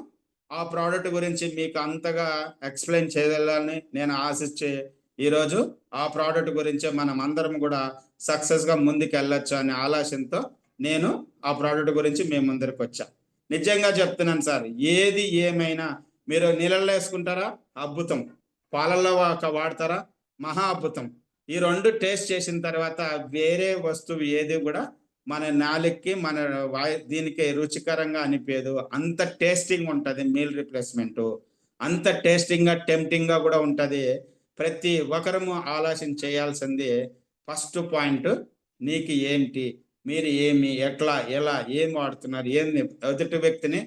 ఆ ప్రోడక్ట్ గురించి మీకు అంతగా ఎక్స్ప్లెయిన్ చేయాలని నేను ఆశించి ఈరోజు ఆ ప్రోడక్ట్ గురించే మనం అందరం కూడా సక్సెస్గా ముందుకు వెళ్ళొచ్చు అనే ఆలోచనతో నేను ఆ ప్రోడక్ట్ గురించి మీ ముందరికి వచ్చా. నిజంగా చెప్తున్నాను సార్, ఏది ఏమైనా మీరు నీళ్ళల్లో వేసుకుంటారా? అద్భుతం. పాలల్లో వాడతారా? మహా అద్భుతం. ఈ రెండు టేస్ట్ చేసిన తర్వాత వేరే వస్తువు ఏది కూడా మన నాలుగుకి మన దీనికి రుచికరంగా అనిపించదు. అంత టేస్టింగ్ ఉంటుంది మీల్ రీప్లేస్మెంట్, అంత టేస్టింగ్గా టెంప్టింగ్గా కూడా ఉంటుంది. ప్రతి ఒక్కరము ఆలోచన చేయాల్సింది ఫస్ట్ పాయింట్, నీకు ఏంటి, మీరు ఏమి, ఎట్లా, ఎలా, ఏం వాడుతున్నారు, ఏంది ఎదుటి వ్యక్తిని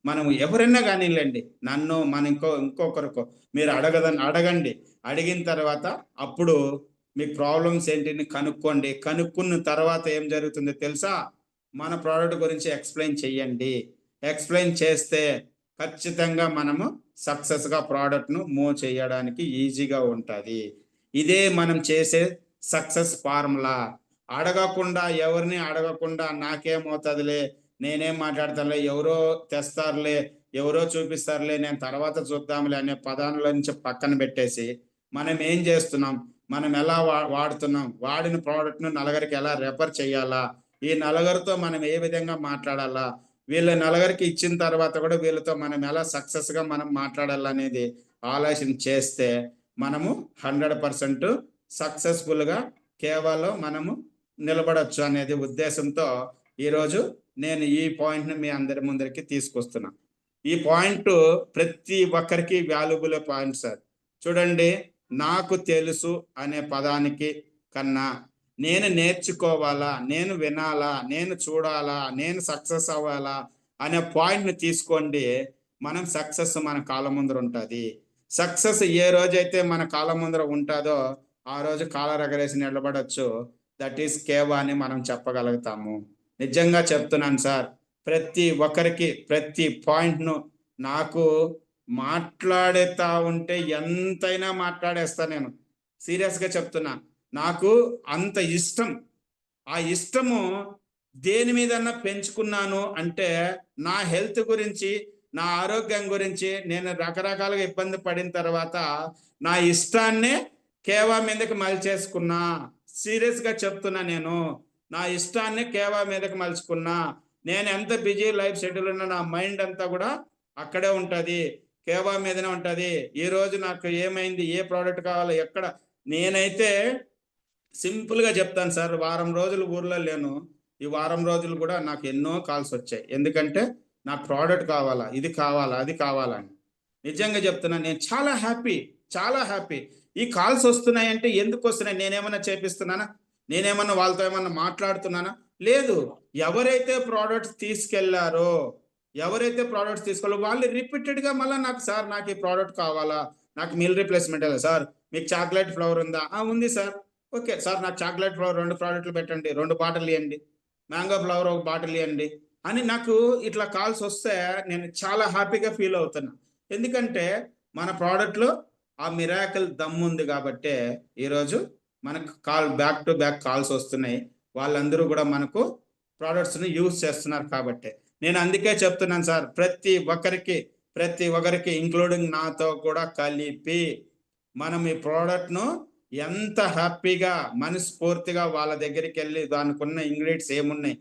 మనం ఎవరైనా కానివ్వండి, నన్ను మన ఇంకొకరికో మీరు అడగండి. అడిగిన తర్వాత అప్పుడు మీ ప్రాబ్లమ్స్ ఏంటిని కనుక్కోండి. కనుక్కున్న తర్వాత ఏం జరుగుతుందో తెలుసా? మన ప్రోడక్ట్ గురించి ఎక్స్ప్లెయిన్ చెయ్యండి. ఎక్స్ప్లెయిన్ చేస్తే ఖచ్చితంగా మనము సక్సెస్గా ప్రోడక్ట్ను మూవ్ చేయడానికి ఈజీగా ఉంటుంది. ఇదే మనం చేసే సక్సెస్ ఫార్ములా. అడగకుండా, ఎవరిని అడగకుండా నాకేమవుతుందిలే, నేనేం మాట్లాడతానులే, ఎవరో తెస్తారులే, ఎవరో చూపిస్తారులే, నేను తర్వాత చూద్దాంలే అనే పదాల నుంచి పక్కన పెట్టేసి మనం ఏం చేస్తున్నాం, మనం ఎలా వాడుతున్నాం, వాడిన ప్రోడక్ట్ను నలుగురికి ఎలా రెఫర్ చేయాలా, ఈ నలుగురితో మనం ఏ విధంగా మాట్లాడాలా, వీళ్ళ నలుగురికి ఇచ్చిన తర్వాత కూడా వీళ్ళతో మనం ఎలా సక్సెస్గా మనం మాట్లాడాలనేది ఆలోచన చేస్తే మనము 100% సక్సెస్ఫుల్గా కేవలం మనము నిలబడచ్చు అనేది ఉద్దేశంతో ఈరోజు నేను ఈ పాయింట్ని మీ అందరి ముందరికి తీసుకొస్తున్నా. ఈ పాయింట్ ప్రతి ఒక్కరికి వాల్యుబుల్ పాయింట్ సార్. చూడండి, నాకు తెలుసు అనే పదానికి కన్నా నేను నేర్చుకోవాలా, నేను వినాలా, నేను చూడాలా, నేను సక్సెస్ అవ్వాలా అనే పాయింట్ని తీసుకోండి. మనం సక్సెస్ మన కాళ్ళ ముందర ఉంటుంది. సక్సెస్ ఏ రోజైతే మన కాళ్ళ ముందర ఉంటుందో ఆ రోజు కాలర్ ఎగరేసి నిలబడచ్చు. దట్ ఈస్ కేవా అని మనం చెప్పగలుగుతాము. నిజంగా చెప్తున్నాను సార్. ప్రతి ఒక్కరికి ప్రతి పాయింట్ను నాకు మాట్లాడుతూ ఉంటే ఎంతైనా మాట్లాడేస్తా. నేను సీరియస్గా చెప్తున్నా. నాకు అంత ఇష్టం. ఆ ఇష్టము దేని మీదన్నా పెంచుకున్నాను అంటే నా హెల్త్ గురించి, నా ఆరోగ్యం గురించి నేను రకరకాలుగా ఇబ్బంది పడిన తర్వాత నా ఇష్టాన్నే కేవా మీదకి మలిచేసుకున్నా. సీరియస్గా చెప్తున్నా. నేను నా ఇష్టాన్ని కేవా మీదకి మలుచుకున్నా. నేను ఎంత బిజీ లైఫ్ షెడ్యూల్ ఉన్నా నా మైండ్ అంతా కూడా అక్కడే ఉంటుంది, కేవా మీదనే ఉంటుంది. ఈరోజు నాకు ఏమైంది, ఏ ప్రోడక్ట్ కావాలో, ఎక్కడ. నేనైతే సింపుల్గా చెప్తాను సార్. వారం రోజులు ఊర్లో లేను. ఈ వారం రోజులు కూడా నాకు ఎన్నో కాల్స్ వచ్చాయి. ఎందుకంటే నాకు ప్రోడక్ట్ కావాలా, ఇది కావాలా, అది కావాలని. నిజంగా చెప్తున్నా, నేను చాలా హ్యాపీ, చాలా హ్యాపీ. ఈ కాల్స్ వస్తున్నాయంటే ఎందుకు వస్తున్నాయి? నేనేమన్నా చేపిస్తున్నానా? నేనేమన్నా వాళ్ళతో ఏమన్నా మాట్లాడుతున్నానా? లేదు. ఎవరైతే ప్రోడక్ట్స్ తీసుకెళ్లారో, వాళ్ళు రిపీటెడ్గా మళ్ళీ నాకు, సార్ నాకు ఈ ప్రోడక్ట్ కావాలా, నాకు మీల్ రీప్లేస్మెంట్ సార్, మీకు చాక్లెట్ ఫ్లేవర్ ఉందా? ఉంది సార్. ఓకే సార్, నాకు చాక్లెట్ ఫ్లేవర్ 2 ప్రోడక్ట్లు పెట్టండి, 2 బాటిల్ ఇవ్వండి, మ్యాంగో ఫ్లేవర్ 1 బాటిల్ ఇవ్వండి అని నాకు ఇట్లా కాల్స్ వస్తే నేను చాలా హ్యాపీగా ఫీల్ అవుతున్నా. ఎందుకంటే మన ప్రోడక్ట్లో ఆ మిరాకిల్ దమ్ ఉంది కాబట్టి ఈరోజు మనకు బ్యాక్ టు బ్యాక్ కాల్స్ వస్తున్నాయి. వాళ్ళందరూ కూడా మనకు ప్రోడక్ట్స్ని యూజ్ చేస్తున్నారు కాబట్టి నేను అందుకే చెప్తున్నాను సార్. ప్రతి ఒక్కరికి ఇంక్లూడింగ్ నాతో కూడా కలిపి మనం ఈ ప్రోడక్ట్ను ఎంత హ్యాపీగా మనస్ఫూర్తిగా వాళ్ళ దగ్గరికి వెళ్ళి దానికి ఉన్న ఇంగ్రీడియంట్స్ ఏమున్నాయి,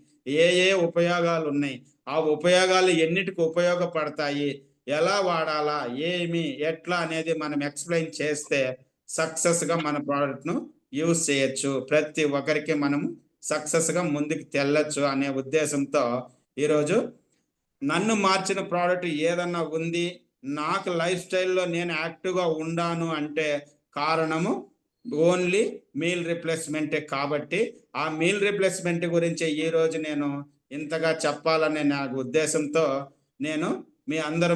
ఏ ఉపయోగాలు ఉన్నాయి, ఆ ఉపయోగాలు ఎన్నిటికి ఉపయోగపడతాయి, ఎలా వాడాలా, ఏమి, ఎట్లా అనేది మనం ఎక్స్ప్లెయిన్ చేస్తే సక్సెస్గా మన ప్రోడక్ట్ను యూజ్ చేయొచ్చు. ప్రతి ఒక్కరికి మనము సక్సెస్గా ముందుకు తెల్లచ్చు అనే ఉద్దేశంతో ఈరోజు నన్ను మార్చిన ప్రోడక్ట్ ఏదన్నా ఉంది, నాకు లైఫ్ స్టైల్లో నేను యాక్టివ్గా ఉండాను అంటే కారణము ఓన్లీ మీల్ రిప్లేస్మెంటే. కాబట్టి ఆ మీల్ రిప్లేస్మెంట్ గురించి ఈరోజు నేను ఇంతగా చెప్పాలనే నా ఉద్దేశంతో నేను మీ అందరి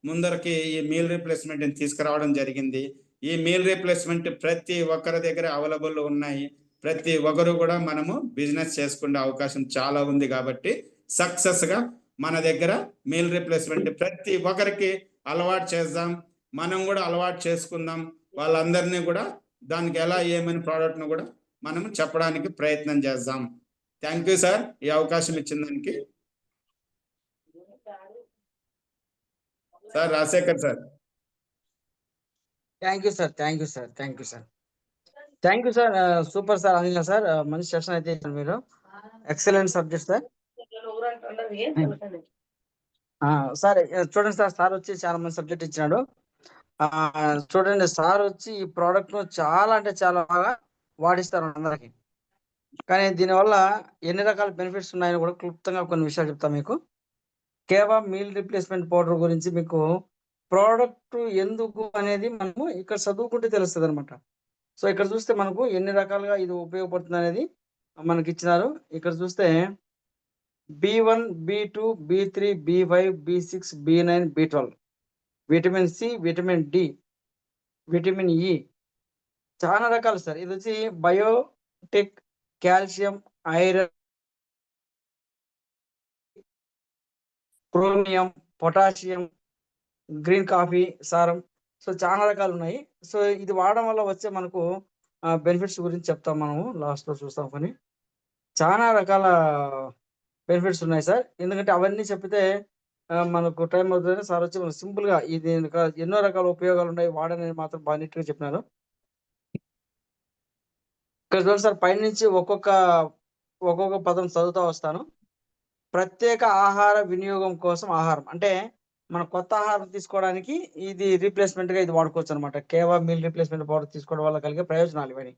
ముందరికి ఈ మీల్ రిప్లేస్మెంట్ని తీసుకురావడం జరిగింది. ఈ మీల్ రిప్లేస్మెంట్ ప్రతి ఒక్కరి దగ్గర అవైలబుల్ ఉన్నాయి. ప్రతి ఒక్కరు కూడా మనము బిజినెస్ చేసుకునే అవకాశం చాలా ఉంది. కాబట్టి సక్సెస్గా మన దగ్గర మీల్ రిప్లేస్మెంట్ ప్రతి ఒక్కరికి అలవాటు చేద్దాం. మనం కూడా అలవాటు చేసుకుందాం. వాళ్ళందరినీ కూడా దానికి ఎలా ఏమని ప్రోడక్ట్ను కూడా మనం చెప్పడానికి ప్రయత్నం చేద్దాం. థ్యాంక్ యూ సార్, ఈ అవకాశం ఇచ్చిన దానికి. Sir Rajasekhar sir. Thank you sir, thank you sir, thank you sir, thank you sir. Super sir, Anil sir. మంచి సెషన్ అయితే ఇచ్చారు మీరు. Excellent subject sir. సార్ చూడండి సార్, సార్ వచ్చి చాలా మంచి సబ్జెక్ట్ ఇచ్చినాడు. చూడండి, సార్ వచ్చి ఈ ప్రోడక్ట్ ను చాలా అంటే చాలా బాగా వాడిస్తారు అందరికి. కానీ దీనివల్ల ఎన్ని రకాల బెనిఫిట్స్ ఉన్నాయని కూడా క్లుప్తంగా కొన్ని విషయాలు చెప్తాను మీకు. కేవా మీల్ రీప్లేస్మెంట్ పౌడర్ గురించి మీకు ప్రోడక్ట్ ఎందుకు అనేది మనము ఇక్కడ చదువుకుంటే తెలుస్తుంది అనమాట. సో ఇక్కడ చూస్తే మనకు ఎన్ని రకాలుగా ఇది ఉపయోగపడుతుంది అనేది మనకి ఇచ్చినారు. ఇక్కడ చూస్తే B1, B2, B3, B5, B6, B9, B12, vitamin C, vitamin D, vitamin E, చాలా రకాలు సార్. ఇది వచ్చి biotech, calcium, iron, chromium, potassium, green coffee, సారం. సో చాలా రకాలు ఉన్నాయి. సో ఇది వాడడం వల్ల వచ్చే మనకు బెనిఫిట్స్ గురించి చెప్తాం మనము లాస్ట్లో చూస్తాం. కానీ చాలా రకాల బెనిఫిట్స్ ఉన్నాయి సార్. ఎందుకంటే అవన్నీ చెప్తే మనకు టైం అవుతుంది. సార్ వచ్చి మనకు సింపుల్గా ఇది ఎన్నో రకాల ఉపయోగాలు ఉన్నాయి వాడని మాత్రం బాగా నీట్గా చెప్పినారు. ఇక్కడ చూడండి సార్, పైనుంచి ఒక్కొక్క పదం చదువుతా వస్తాను. ప్రత్యేక ఆహార వినియోగం కోసం ఆహారం అంటే మన కొత్త ఆహారం తీసుకోవడానికి ఇది రీప్లేస్మెంట్ గా ఇది వాడుకోవచ్చు అనమాట. కేవా మీల్ రీప్లేస్మెంట్ పౌడర్ తీసుకోవడం వల్ల కలిగే ప్రయోజనాలు ఇవన్నీ.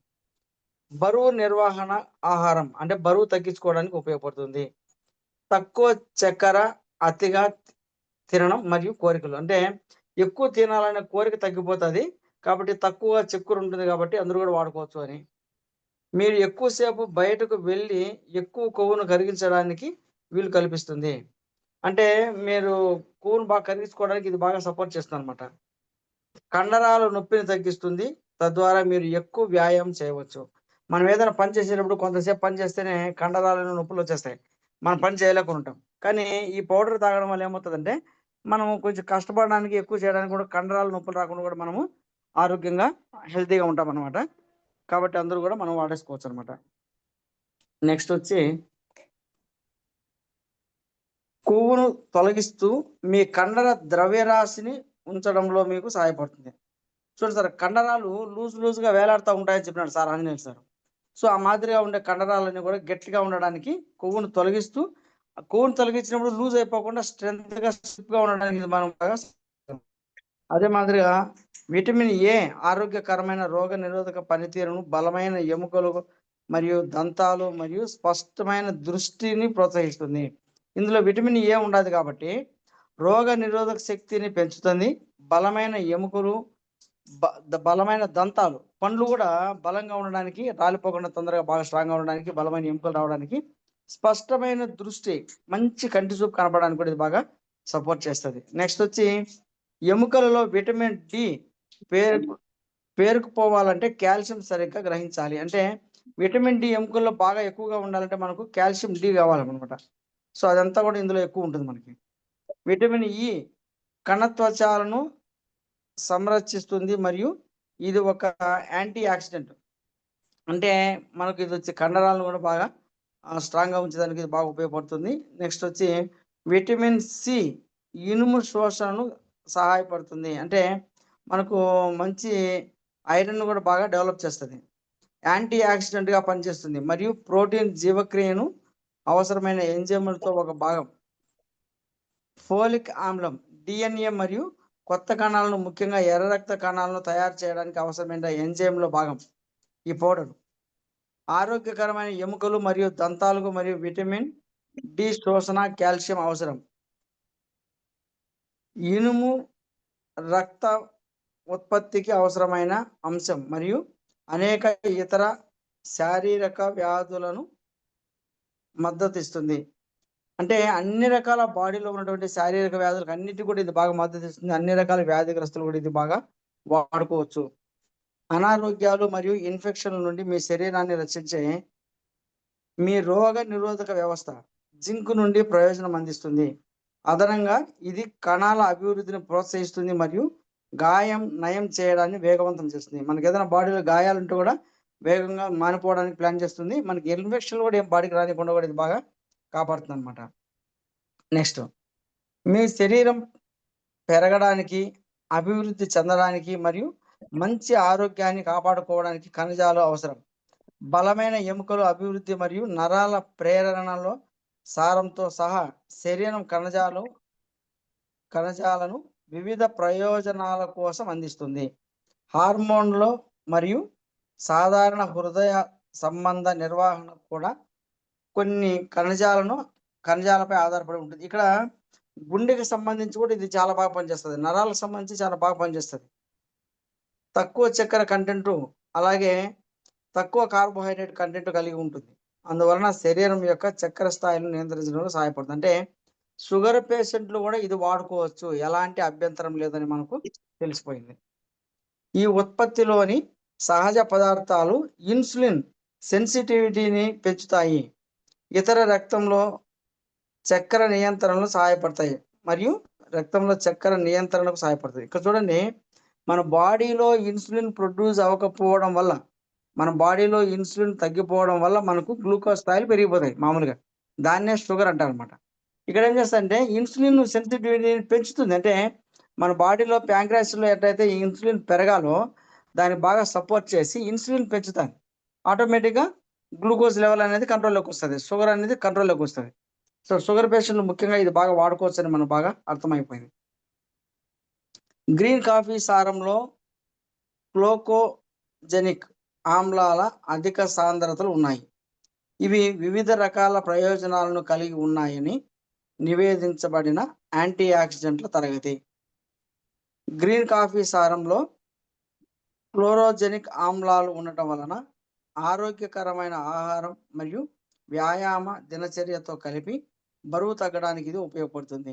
బరువు నిర్వహణ ఆహారం అంటే బరువు తగ్గించుకోవడానికి ఉపయోగపడుతుంది. తక్కువ చక్కెర, అతిగా తినడం మరియు కోరికలు అంటే ఎక్కువ తినాలనే కోరిక తగ్గిపోతుంది కాబట్టి తక్కువ చక్కెర ఉంటుంది కాబట్టి అందరూ కూడా వాడుకోవచ్చు అని. మీరు ఎక్కువసేపు బయటకు వెళ్ళి ఎక్కువ కొవ్వును కరిగించడానికి వీలు కల్పిస్తుంది. అంటే మీరు కొవ్వును బాగా కరిగించుకోవడానికి ఇది బాగా సపోర్ట్ చేస్తుంది అనమాట. కండరాల నొప్పిని తగ్గిస్తుంది. తద్వారా మీరు ఎక్కువ వ్యాయామం చేయవచ్చు. మనం ఏదైనా పని చేసేటప్పుడు కొంతసేపు పని చేస్తేనే కండరాలను నొప్పులు వచ్చేస్తాయి. మనం పని చేయలేకుండా ఉంటాం. కానీ ఈ పౌడర్ తాగడం వల్ల ఏమవుతుందంటే మనం కొంచెం కష్టపడడానికి ఎక్కువ చేయడానికి కూడా కండరాల నొప్పులు రాకుండా కూడా మనము ఆరోగ్యంగా హెల్తీగా ఉంటాం అనమాట. కాబట్టి అందరూ కూడా మనం వాడేసుకోవచ్చు అనమాట. నెక్స్ట్ వచ్చి కొవ్వును తొలగిస్తూ మీ కండర ద్రవ్యరాశిని ఉంచడంలో మీకు సహాయపడుతుంది. చూడండి సార్, కండరాలు లూజ్గా వేలాడుతూ ఉంటాయని చెప్పినాడు సార్ ఆంజనేయులు సార్. సో ఆ మాదిరిగా ఉండే కండరాలన్నీ కూడా గట్టిగా ఉండడానికి కొవ్వును తొలగిస్తూ, కొవ్వును తొలగించినప్పుడు లూజ్ అయిపోకుండా స్ట్రెంగ్త్గా స్టిఫ్గా ఉండడానికి ఇది మనం బాగా. అదే మాదిరిగా విటమిన్ ఏ ఆరోగ్యకరమైన రోగ నిరోధక పనితీరును, బలమైన ఎముకలు మరియు దంతాలు మరియు స్పష్టమైన దృష్టిని ప్రోత్సహిస్తుంది. ఇందులో విటమిన్ ఏ ఉండదు కాబట్టి రోగ నిరోధక శక్తిని పెంచుతుంది. బలమైన ఎముకలు, బలమైన దంతాలు, పండ్లు కూడా బలంగా ఉండడానికి, రాలిపోకుండా తొందరగా బాగా స్ట్రాంగ్గా ఉండడానికి, బలమైన ఎముకలు రావడానికి, స్పష్టమైన దృష్టి, మంచి కంటి చూపు కనపడడానికి కూడా ఇది బాగా సపోర్ట్ చేస్తుంది. నెక్స్ట్ వచ్చి ఎముకలలో విటమిన్ డి పేరుకుపోవాలంటే కాల్షియం సరిగ్గా గ్రహించాలి. అంటే విటమిన్ డి ఎముకల్లో బాగా ఎక్కువగా ఉండాలంటే మనకు కాల్షియం డి కావాలన్నమాట. సో అదంతా కూడా ఇందులో ఎక్కువ ఉంటుంది మనకి. విటమిన్ ఇ కణత్వచాలను సంరక్షిస్తుంది మరియు ఇది ఒక యాంటీ ఆక్సిడెంట్. అంటే మనకు ఇది వచ్చి కండరాలను కూడా బాగా స్ట్రాంగ్గా ఉంచడానికి ఇది బాగా ఉపయోగపడుతుంది. నెక్స్ట్ వచ్చి విటమిన్ సి ఇనుము శోషణను సహాయపడుతుంది. అంటే మనకు మంచి ఐరన్ కూడా బాగా డెవలప్ చేస్తుంది. యాంటీ ఆక్సిడెంట్గా పనిచేస్తుంది మరియు ప్రోటీన్ జీవక్రియను అవసరమైన ఎంజైములతో ఒక భాగం. ఫోలిక్ ఆమ్లం డిఎన్ఏ మరియు కొత్త కణాలను, ముఖ్యంగా ఎర్ర రక్త కణాలను తయారు చేయడానికి అవసరమైన ఎంజైమ్లో భాగం ఈ పౌడర్. ఆరోగ్యకరమైన ఎముకలు మరియు దంతాలకు మరియు విటమిన్ డి శోషణ, కాల్షియం అవసరం. ఇనుము రక్త ఉత్పత్తికి అవసరమైన అంశం మరియు అనేక ఇతర శారీరక వ్యాధులను మద్దతు ఇస్తుంది. అంటే అన్ని రకాల బాడీలో ఉన్నటువంటి శారీరక వ్యాధులకు అన్నిటి కూడా ఇది బాగా మద్దతు ఇస్తుంది. అన్ని రకాల వ్యాధిగ్రస్తులు కూడా ఇది బాగా వాడుకోవచ్చు. అనారోగ్యాలు మరియు ఇన్ఫెక్షన్ల నుండి మీ శరీరాన్ని రక్షించే మీ రోగ నిరోధక వ్యవస్థ జింక్ నుండి ప్రయోజనం అందిస్తుంది. అదనంగా ఇది కణాల అభివృద్ధిని ప్రోత్సహిస్తుంది మరియు గాయం నయం చేయడాన్ని వేగవంతం చేస్తుంది. మనకి ఏదైనా బాడీలో గాయాలు ఉంటే కూడా వేగంగా మానిపోవడానికి ప్లాన్ చేస్తుంది. మనకి ఇన్ఫెక్షన్ కూడా ఏం బాడీకి రానికుండా కూడా ఇది బాగా కాపాడుతుంది అనమాట. నెక్స్ట్, మీ శరీరం పెరగడానికి, అభివృద్ధి చెందడానికి మరియు మంచి ఆరోగ్యాన్ని కాపాడుకోవడానికి ఖనిజాలు అవసరం. బలమైన ఎముకలు అభివృద్ధి మరియు నరాల ప్రేరణలో సారంతో సహా శరీరం కణజాలను వివిధ ప్రయోజనాల కోసం అందిస్తుంది. హార్మోన్లు మరియు సాధారణ హృదయ సంబంధ నిర్వహణ కూడా కొన్ని కణజాలపై ఆధారపడి ఉంటుంది. ఇక్కడ గుండెకి సంబంధించి కూడా ఇది చాలా బాగా పనిచేస్తుంది. నరాలకు సంబంధించి చాలా బాగా పనిచేస్తుంది. తక్కువ చక్కెర కంటెంట్ అలాగే తక్కువ కార్బోహైడ్రేట్ కంటెంట్ కలిగి ఉంటుంది. అందువలన శరీరం యొక్క చక్కెర స్థాయిలను నియంత్రించడంలో సహాయపడుతుంది. అంటే షుగర్ పేషెంట్లు కూడా ఇది వాడుకోవచ్చు, ఎలాంటి అభ్యంతరం లేదని మనకు తెలిసిపోయింది. ఈ ఉత్పత్తిలోని సహజ పదార్థాలు ఇన్సులిన్ సెన్సిటివిటీని పెంచుతాయి, ఇతర రక్తంలో చక్కెర నియంత్రణలో సహాయపడతాయి మరియు రక్తంలో చక్కెర నియంత్రణకు సహాయపడుతుంది. ఇక్కడ చూడండి, మన బాడీలో ఇన్సులిన్ ప్రొడ్యూస్ అవ్వకపోవడం వల్ల, మన బాడీలో ఇన్సులిన్ తగ్గిపోవడం వల్ల మనకు గ్లూకోజ్ స్థాయిలు పెరిగిపోతాయి మామూలుగా. దాన్నే షుగర్ అంటారు అనమాట. ఇక్కడ ఏం చేస్తుందంటే ఇన్సులిన్ సెన్సిటివిటీని పెంచుతుంది. అంటే మన బాడీలో ప్యాంక్రాస్లో ఎట్లయితే ఇన్సులిన్ పెరగాలో దాన్ని బాగా సపోర్ట్ చేసి ఇన్సులిన్ పెంచుతాను. ఆటోమేటిక్గా గ్లూకోజ్ లెవెల్ అనేది కంట్రోల్లోకి వస్తుంది, షుగర్ అనేది కంట్రోల్లోకి వస్తుంది. సో షుగర్ పేషెంట్లు ముఖ్యంగా ఇది బాగా వాడుకోవచ్చు అని మనకు బాగా అర్థమైపోయింది. గ్రీన్ కాఫీ సారంలో గ్లూకోజెనిక్ ఆమ్లాల అధిక సాంద్రతలు ఉన్నాయి. ఇవి వివిధ రకాల ప్రయోజనాలను కలిగి ఉన్నాయని నివేదించబడిన యాంటీ ఆక్సిడెంట్ల తరగతి. గ్రీన్ కాఫీ సారంలో క్లోరోజెనిక్ ఆమ్లాలు ఉండటం వలన ఆరోగ్యకరమైన ఆహారం మరియు వ్యాయామ దినచర్యతో కలిపి బరువు తగ్గడానికి ఇది ఉపయోగపడుతుంది.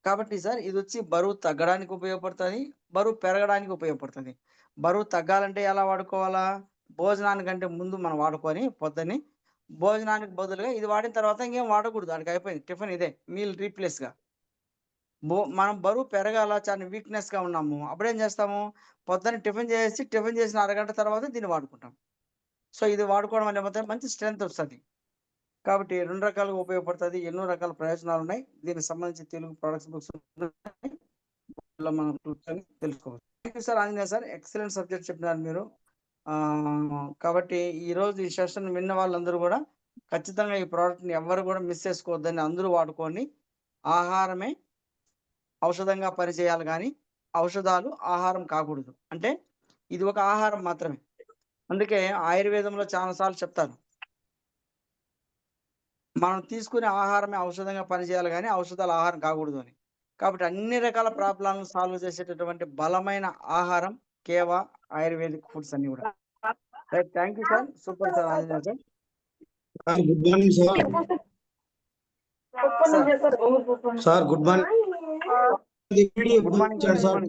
కాబట్టి సార్ ఇది వచ్చి బరువు తగ్గడానికి ఉపయోగపడుతుంది, బరువు పెరగడానికి ఉపయోగపడుతుంది. బరువు తగ్గాలంటే ఎలా వాడుకోవాలా? భోజనానికంటే ముందు మనం వాడుకొని పొద్దున్నే, భోజనానికి బదులుగా ఇది వాడిన తర్వాత ఇంకేం వాడకూడదు, అక్కడికి అయిపోయింది. టిఫిన్ ఇదే మీల్ రీప్లేస్గా. మనం బరువు పెరగాల, చాలా వీక్నెస్గా ఉన్నాము, అప్పుడేం చేస్తాము? పొద్దున్న టిఫిన్ చేసిన అరగంట తర్వాత దీన్ని వాడుకుంటాం. సో ఇది వాడుకోవడం వల్ల ఏమవుతుంది? మంచి స్ట్రెంత్ వస్తుంది. కాబట్టి 2 రకాలుగా ఉపయోగపడుతుంది, ఎన్నో రకాల ప్రయోజనాలు ఉన్నాయి. దీనికి సంబంధించి తెలుగు ప్రొడక్ట్స్ బుక్స్ మనం కూర్చొని తెలుసుకోవచ్చు. Thank you sir Anjaneya sir, excellent subject చెప్పినారు మీరు. కాబట్టి ఈరోజు ఈ సెషన్ విన్న వాళ్ళందరూ కూడా ఖచ్చితంగా ఈ ప్రోడక్ట్ని ఎవరు కూడా మిస్ చేసుకోవద్దని అందరూ వాడుకోండి. ఆహారమే ఔషధంగా పనిచేయాలి, కానీ ఔషధాలు ఆహారం కాకూడదు. అంటే ఇది ఒక ఆహారం మాత్రమే. అందుకే ఆయుర్వేదంలో చాలాసార్లు చెప్తారు, మనం తీసుకునే ఆహారమే ఔషధంగా పనిచేయాలి, కానీ ఔషధాలు ఆహారం కాకూడదు అని. కాబట్టి అన్ని రకాల ప్రాబ్లమ్స్ సాల్వ్ చేసేటటువంటి బలమైన ఆహారం కేవా ఆయుర్వేదిక్ ఫుడ్స్ అన్ని కూడా. Right, thank you sir, super sir Anjaneya sir. Good morning sir. Sir good morning. Good morning sir.